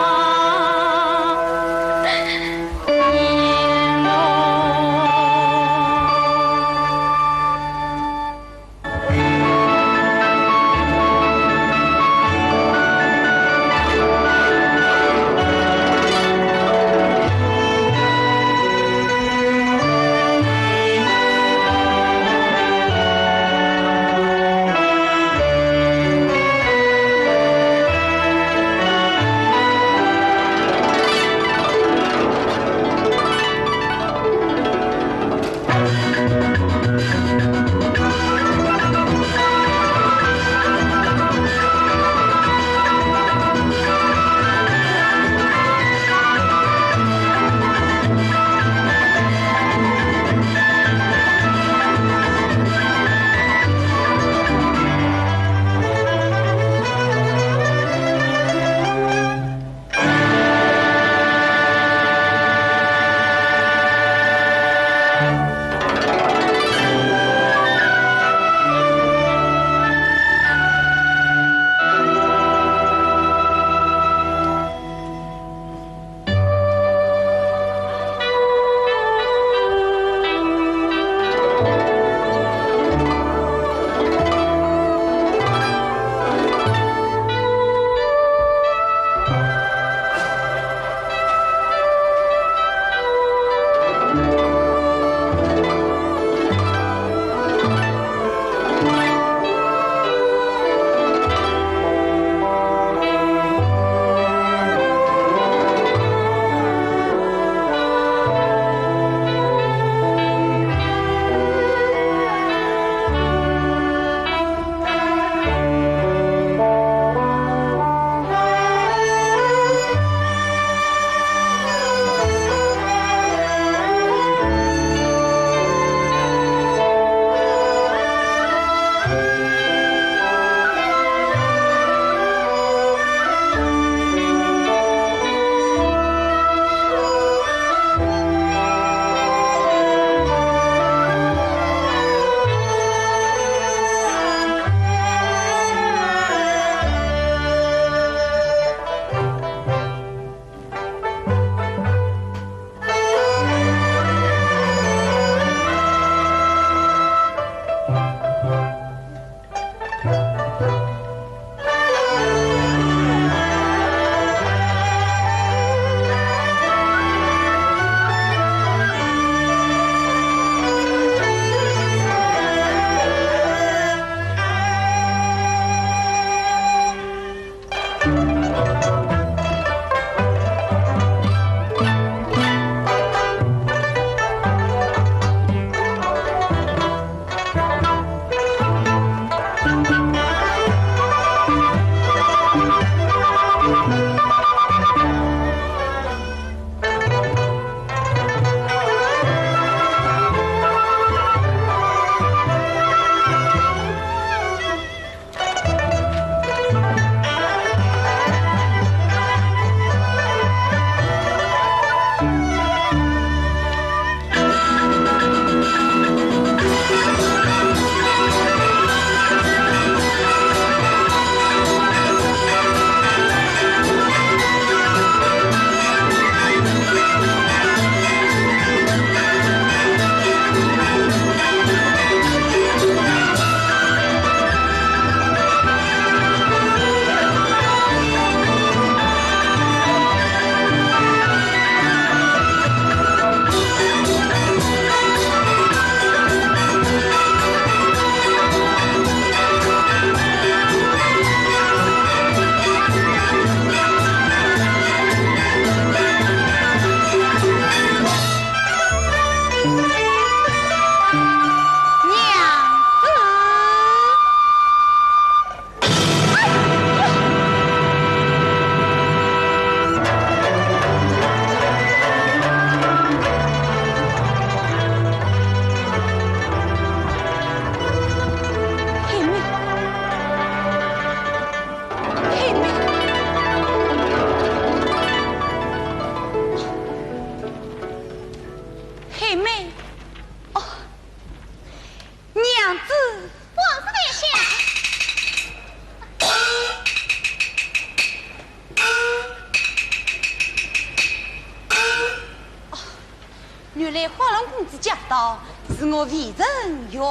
道，是我为人怨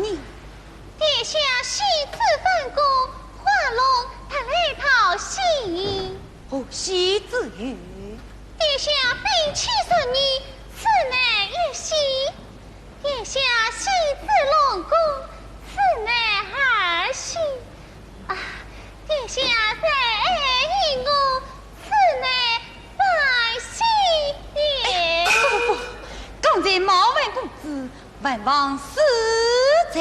你。殿下喜字分公，花龙他来讨喜。何喜之语？殿下病气十年，此乃一喜。殿下喜字龙宫，此乃二喜。啊，殿下再爱一我，此乃三喜也。不，刚才毛文公子万望死在。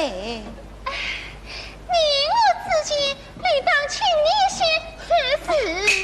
你我之间，理当请你先此事。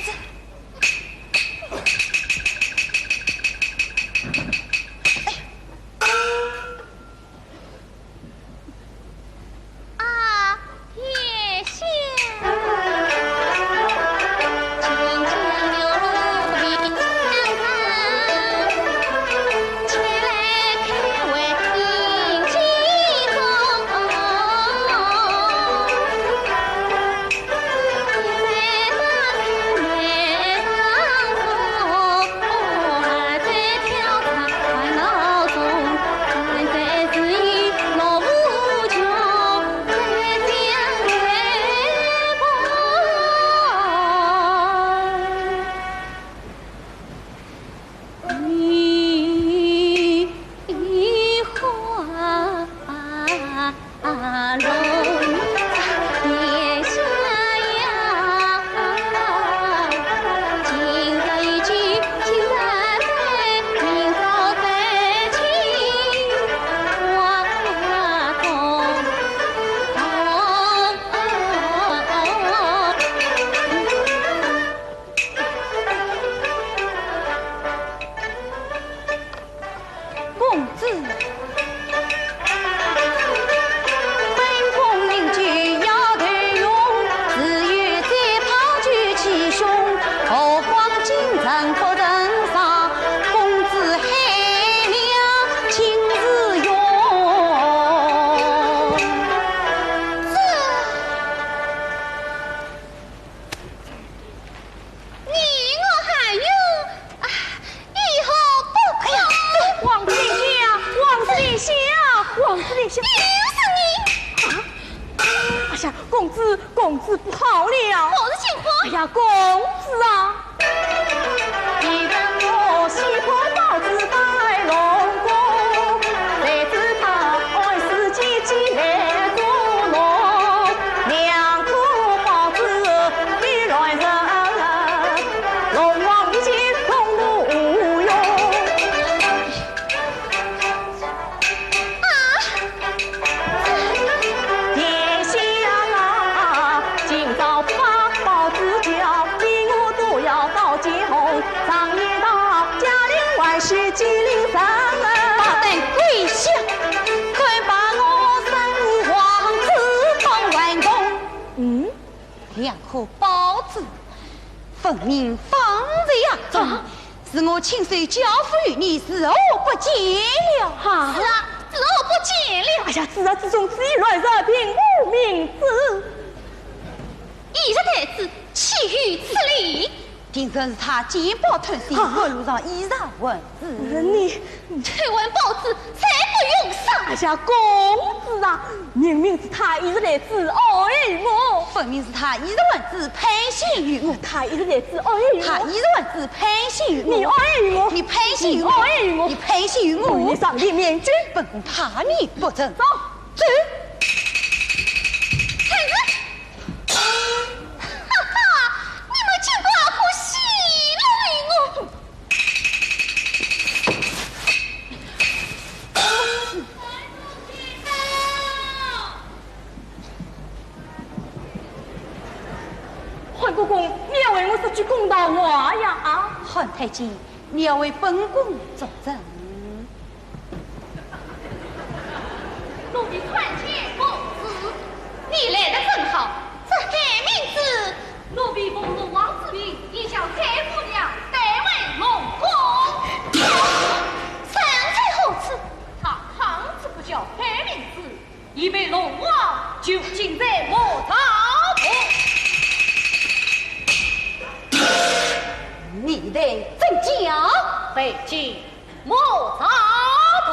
公子不好了！何事情况？哎呀，公子啊！一人我喜欢包子摆龙宫，谁知他爱死几几来捉弄，两颗包子一乱人，龙王已经动怒无用。殿下啊，今早把包子叫，你我都要到街红，上一道嘉陵万事吉林山大胆跪下，快把我三王子放完宫。两颗包子分明放在衙中，是我亲手交付于你，是我不见了。哈！是啊，是我不见了。哎呀，自然之中，自己乱热凭无名字。一日太子岂于此理？定真是他奸报偷心，我路上依然文字。你退完包子，才不用上。哎呀，公子啊，明明是他一日来自爱我，分明是他一日文字配信于我，他一日来自爱我，他一日文字配信于我，你爱我，你配信于我，爱我，你配信于我，你上殿面君，本宫怕你不成。走，走。哈哈，你们竟把可戏了我！桓公公，你要为我说句公道话呀！啊，桓太监，你要为本宫作证。奴婢传见公子，你来得正好。这海明子，奴婢奉龙王之命，已将太夫娘带为龙宫。臣在何处？他行之不叫海明子，已被龙王囚禁在莫草坡。你的真假？被禁莫草坡。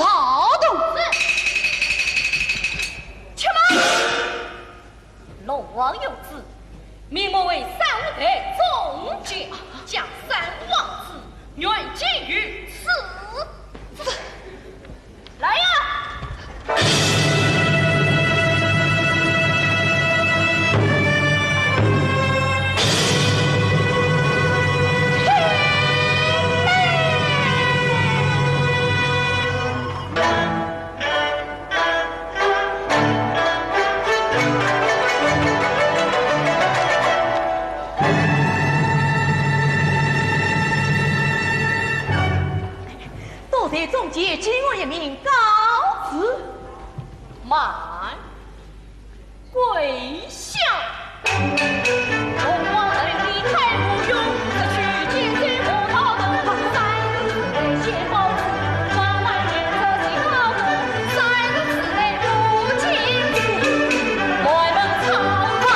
曹同志。且慢！龙王有旨，命我为三五队总监，将三王子原监于此。来呀！总结今日一名告辞，慢，跪下。龙王人离太无用，这取经水葡萄豆，三日内写报纸，往来年这些好多，三日之内不清楚，我们操办。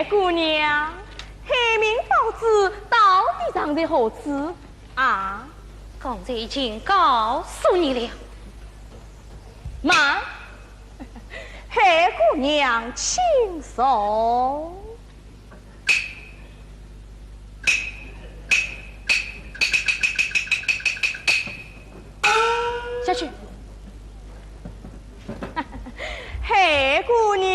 姑娘，黑名报纸到底长得何子啊？刚才已经告诉你了。妈，黑姑娘请受。下去。黑姑娘。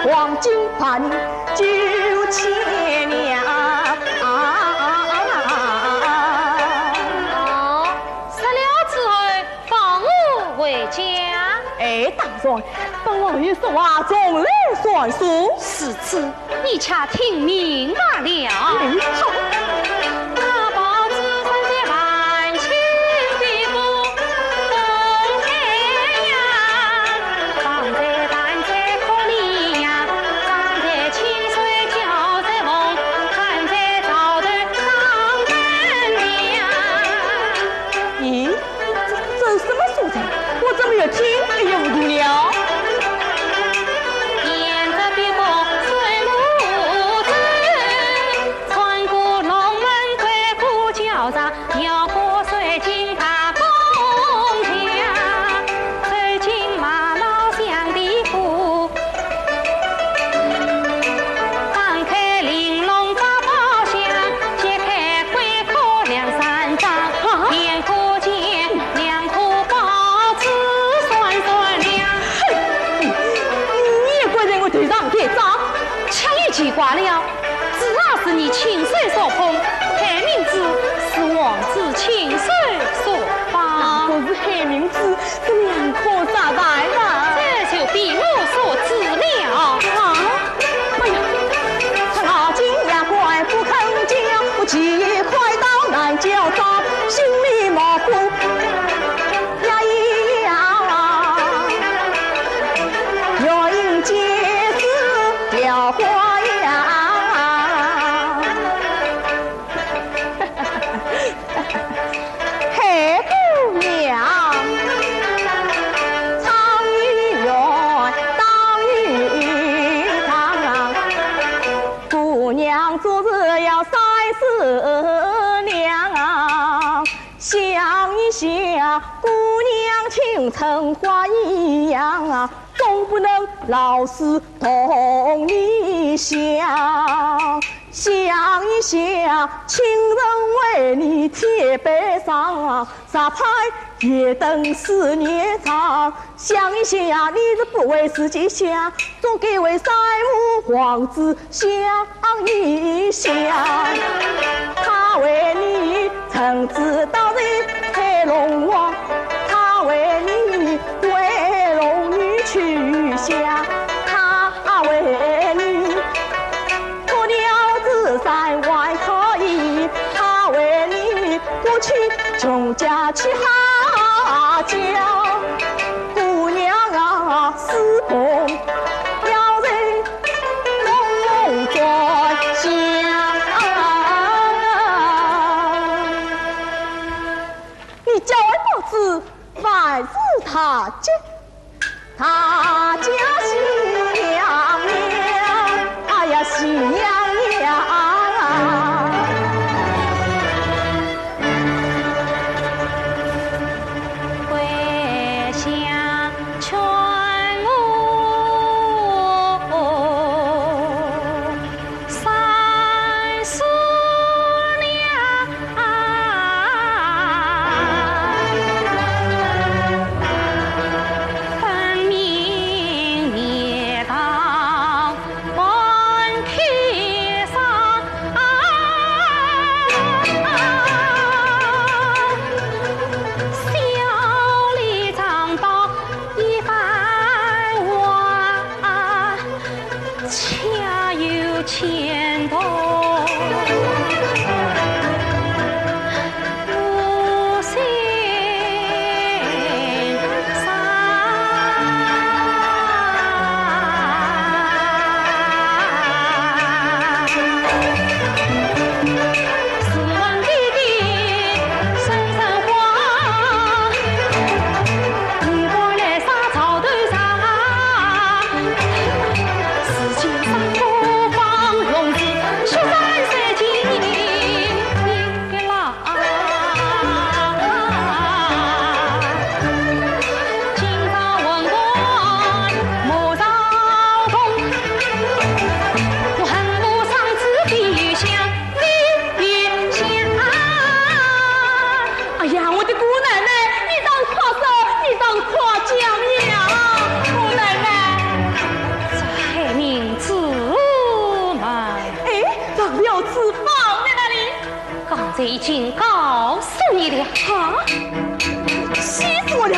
黄金盘9千两死了之后放我回家。哎，当然，本王有说话总来算数。是此，你且听明白了。好。那报纸上写万顷地布东海洋，放在淡彩可怜呀，长在清水叫在梦，看在早头当真娘。咦，这什么素材？我怎么越听越糊涂了？沿着碧波水路走，穿过龙门关虎桥上，绕过水晶大宫墙，走进马老乡的府，翻开玲珑八宝箱，揭开龟壳2、3张，眼可见2颗报纸算亮。你也怪在我头上贴章，这也奇怪了，只要是你亲手所碰，看名字是王子亲手下，姑娘青春花一样啊，总不能老是同你想。想一想，情人为你贴悲伤，啥牌也等思念长。想一想，你是不为自己想，总该为三五皇子想一想。他为你曾知道人黑龙王，他为你为龙女去想，他为你脱了子山外可以，他为你过去穷家去哈家。姑娘啊，私奔要人梦转想。你叫我报子，万事他家，他家喜洋洋，哎呀喜洋洋。回乡劝我三思量，分明灭当问天上。小李长刀一番话，恰有前途。无心试问弟弟生生慌，你我来杀草头上，世间上不放勇士，雪山山间一浪。今朝问官莫上空，我恨不上子必想必想。哎呀，我的姑奶奶，你当夸手，你当夸奖呀，姑奶奶。这害民之门，哎，长了此放在那里？刚才已经告诉你了。啊，气死我了！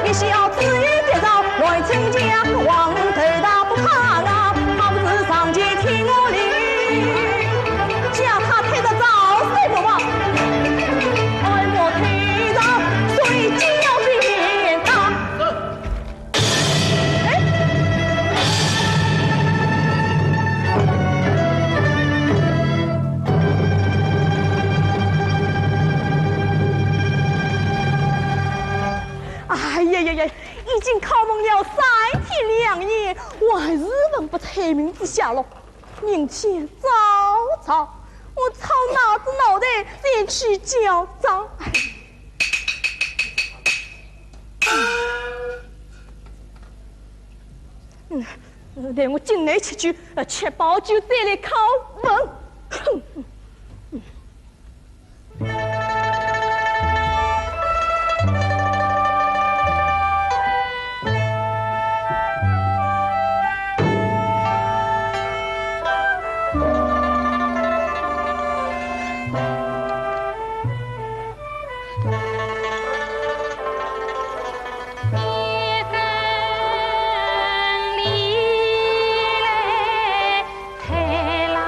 你小子一别着来成家，王头大不怕啊，他不是上街听我哩，叫他推着早睡不忘，爱我推着睡觉便当。哎呀呀呀！已经考问了3天2夜，我还是问不出名字下落。明天早早，我操哪只脑袋再去交账。来，我进来吃酒，吃饱酒再来拷问。哼！一根梨来推郎。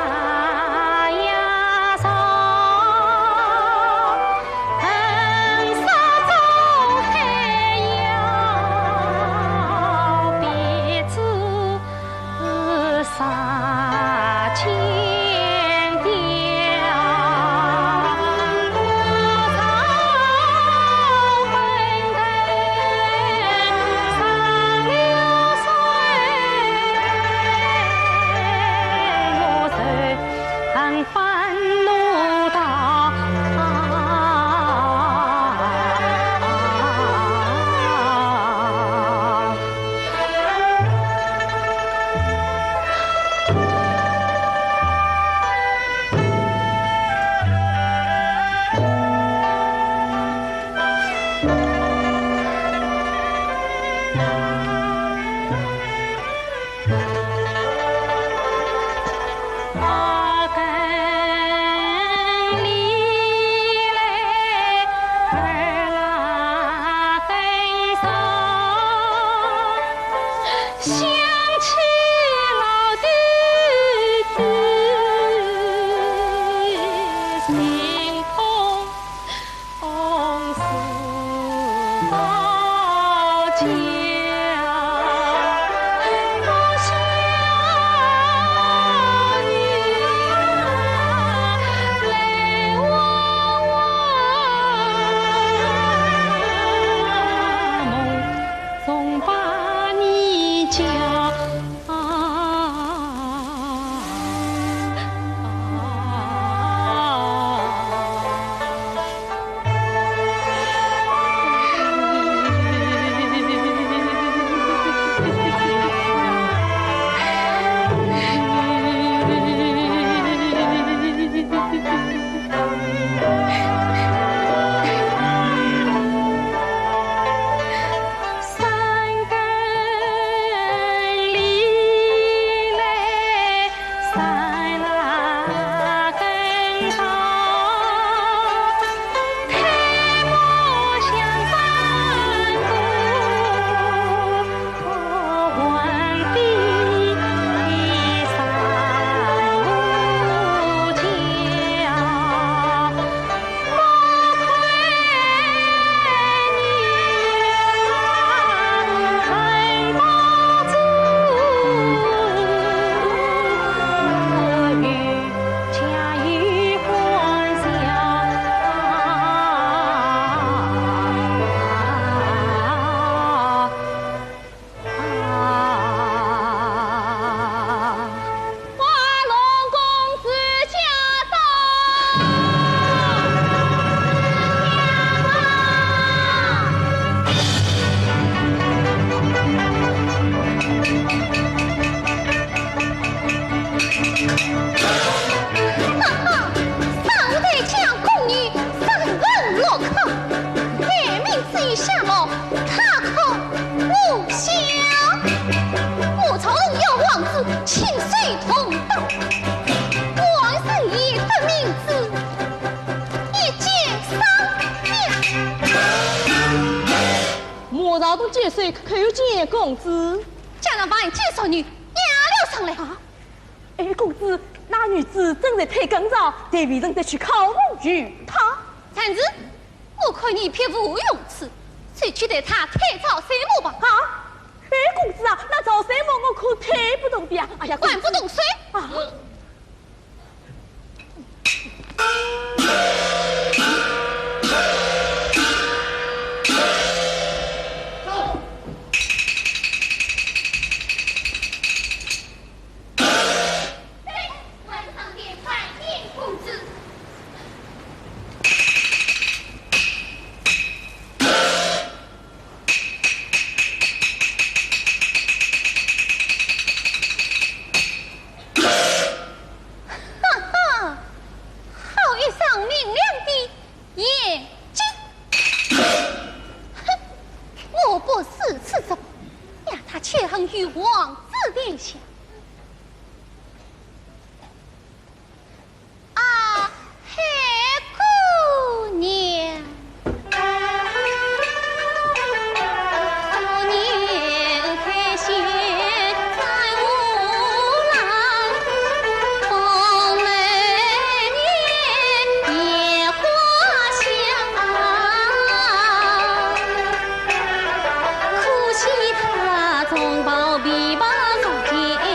劳动节税可有减工资？家人把你介绍女押了上来。哎，公子，那女子正在推更早，得为人得去考红与他。婵子，我看你别无用处，谁去得他退草谁木吧？哎，公子啊，那赵三毛我可推不动的呀！哎呀，管不动水啊！晚上点菜，应公子。好一双明亮的眼睛！哼，我不是此种，让他却横于王子殿下。啊，黑姑娘，少年开心在乌兰，红梅野花香，可惜他总抱琵琶入监。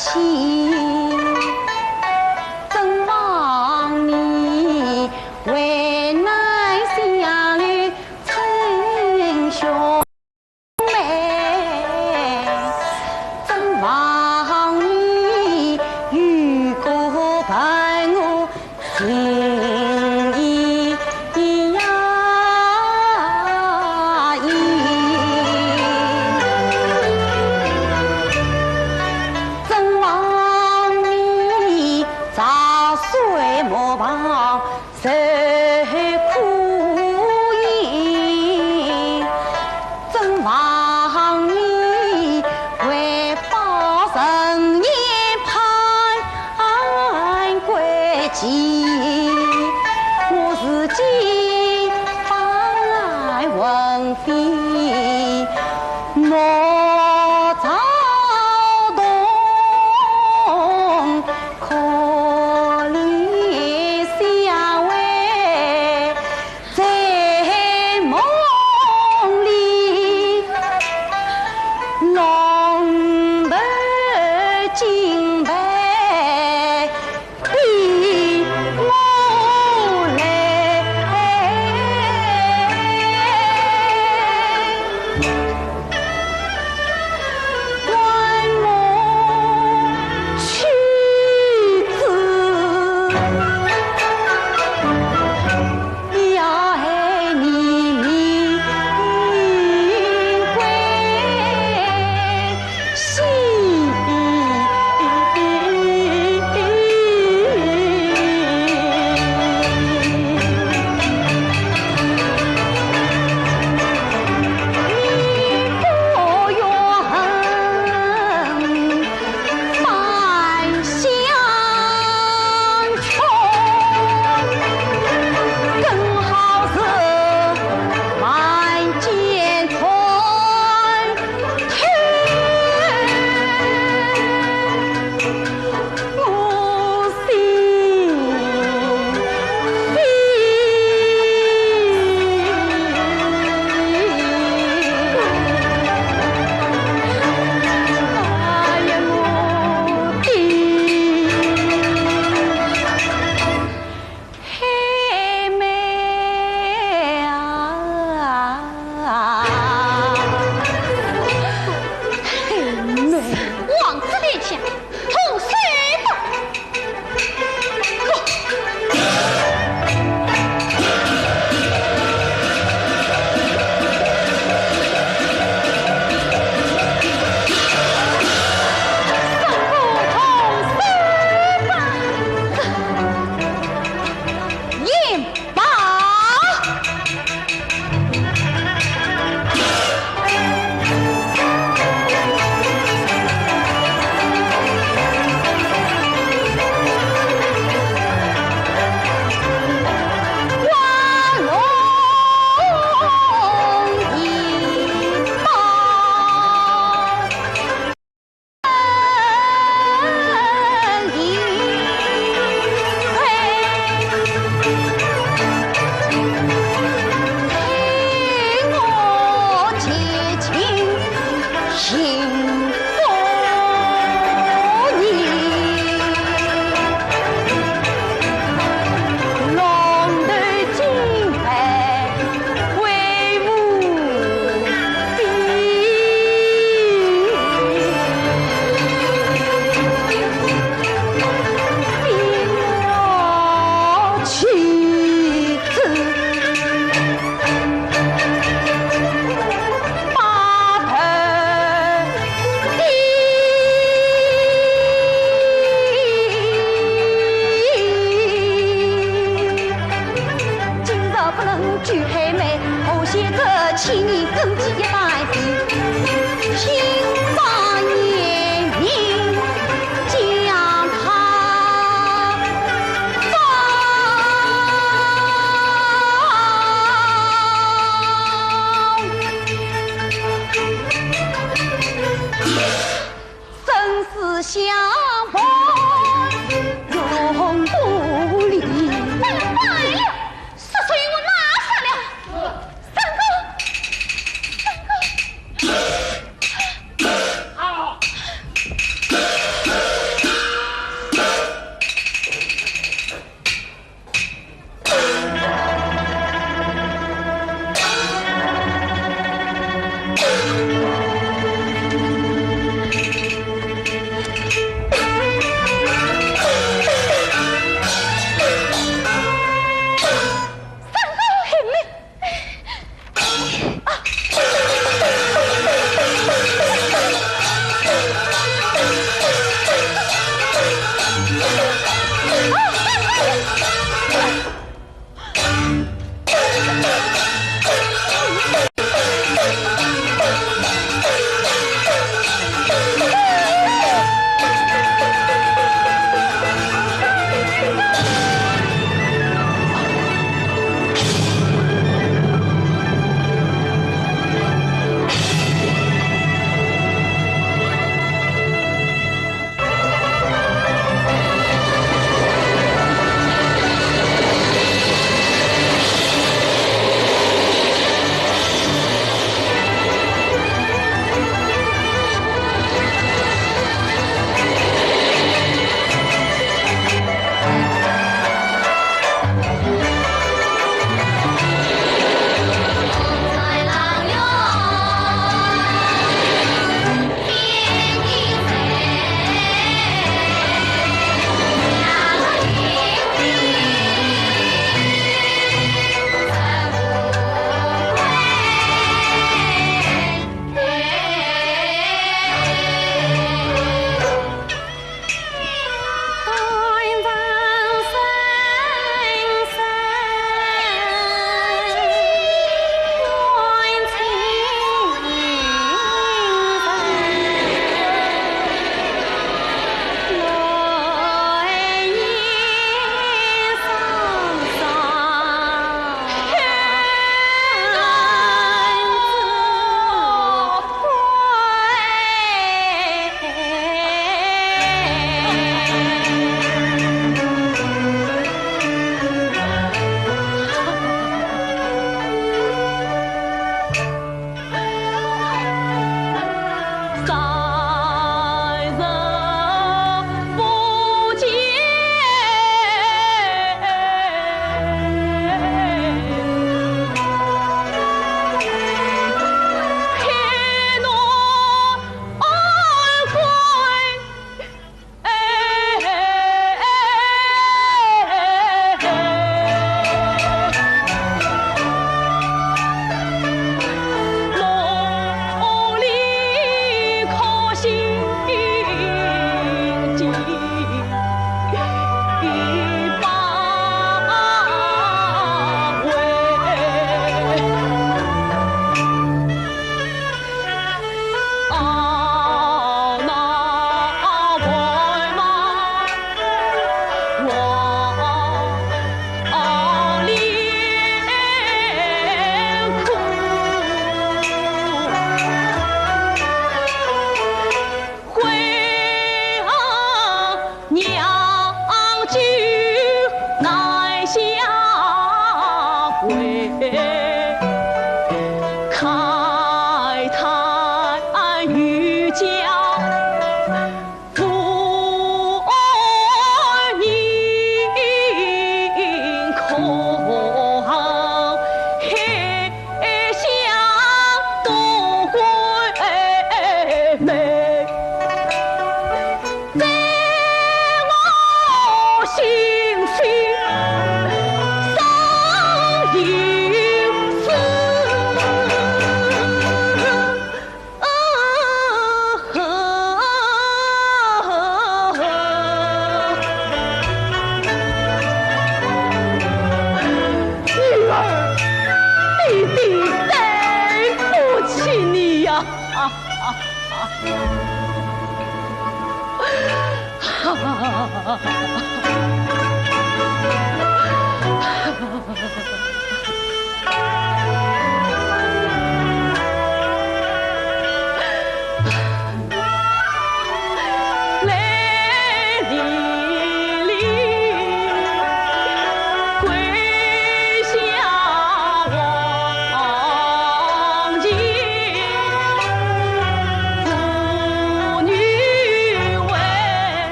情。三哥，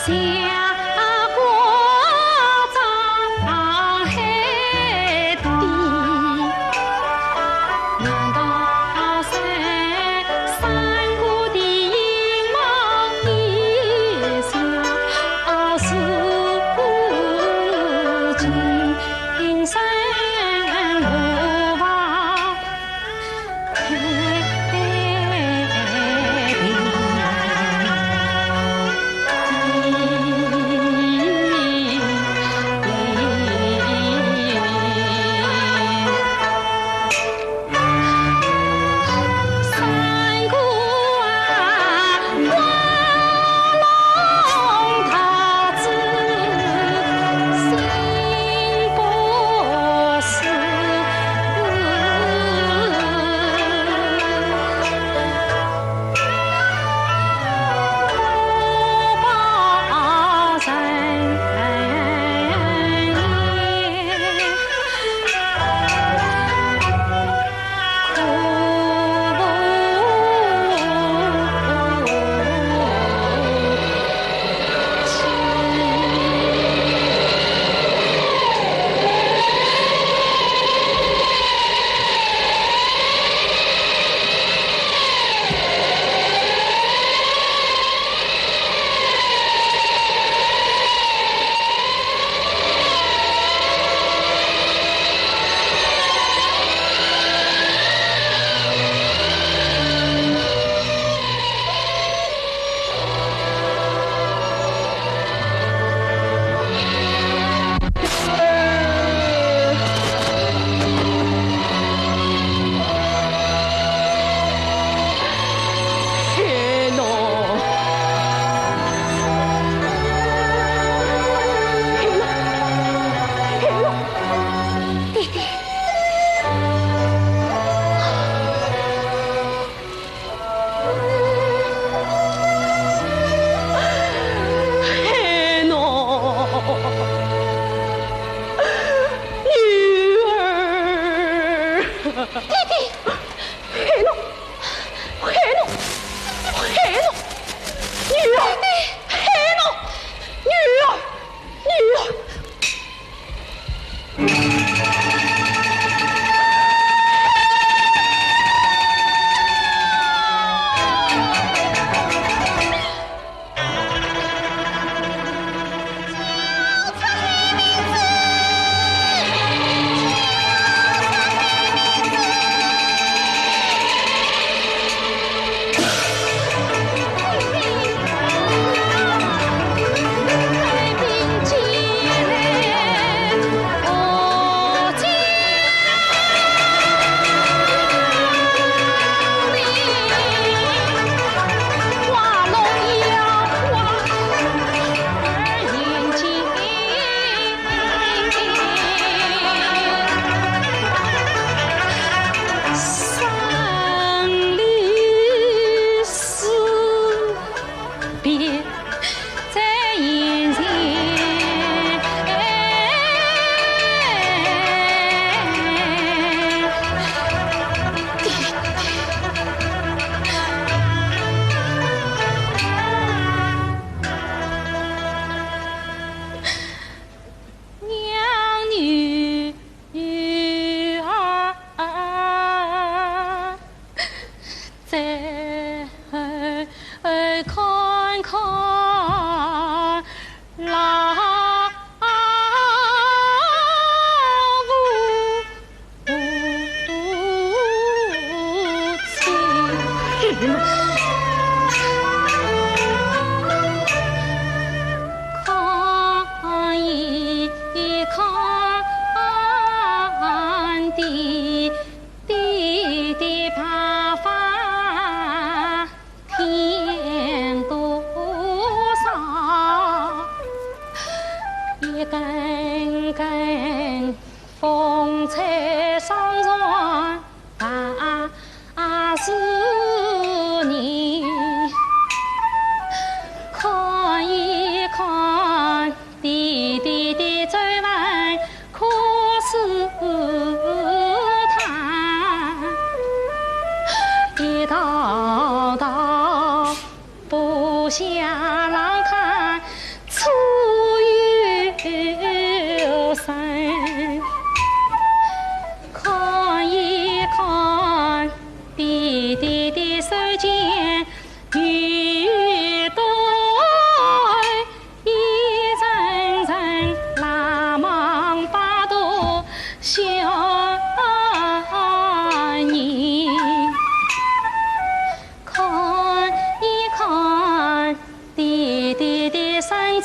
天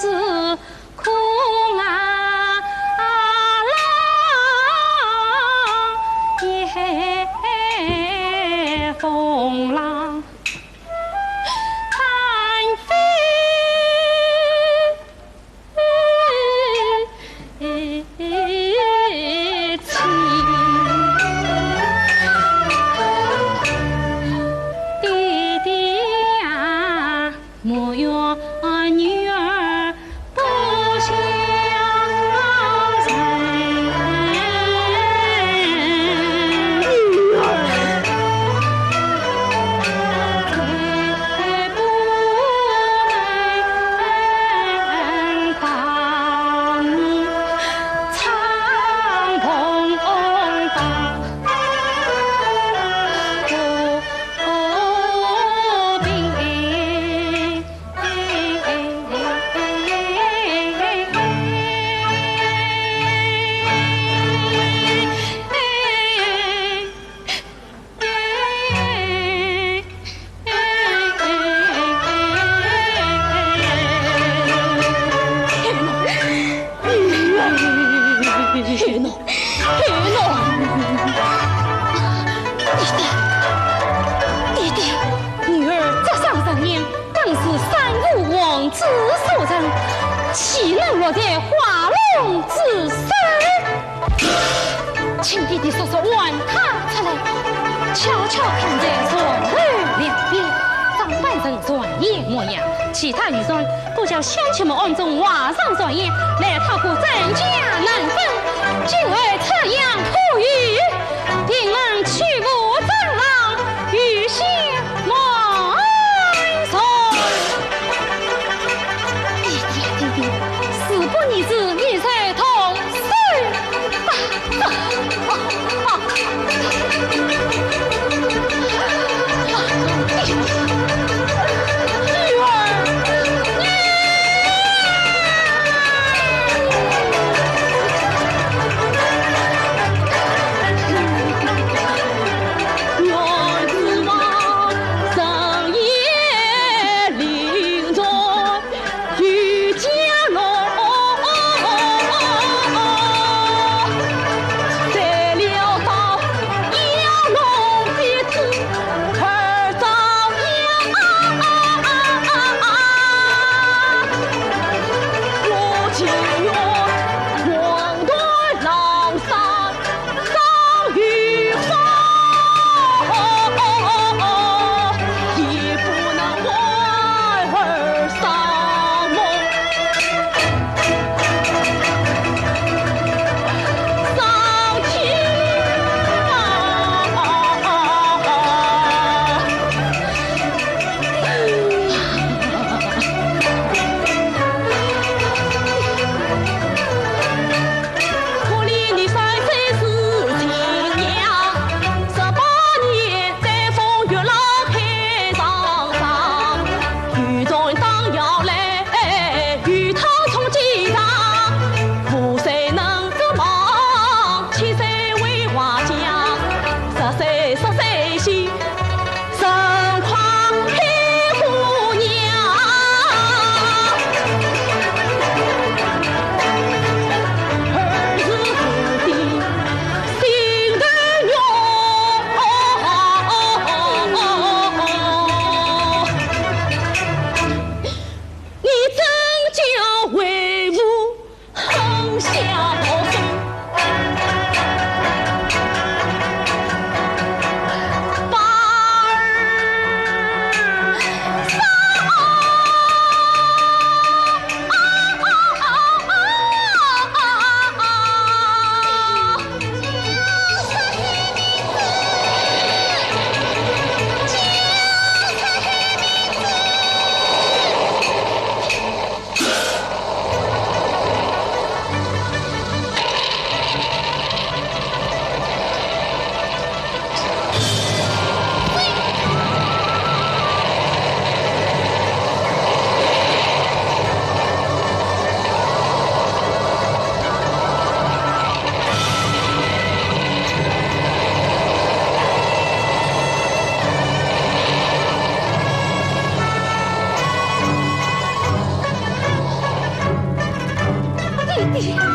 子苦啊郎，夜风浪。岂能落在花笼之上？请弟弟说说碗他出来，悄悄看在左右两边，装扮成专业模样。其他女装都叫乡亲们暗中画上双眼，来讨个真假难分。今为这样呼吁，定能去过蟑螂，与下满手。事不宜迟，你才同事。嘿，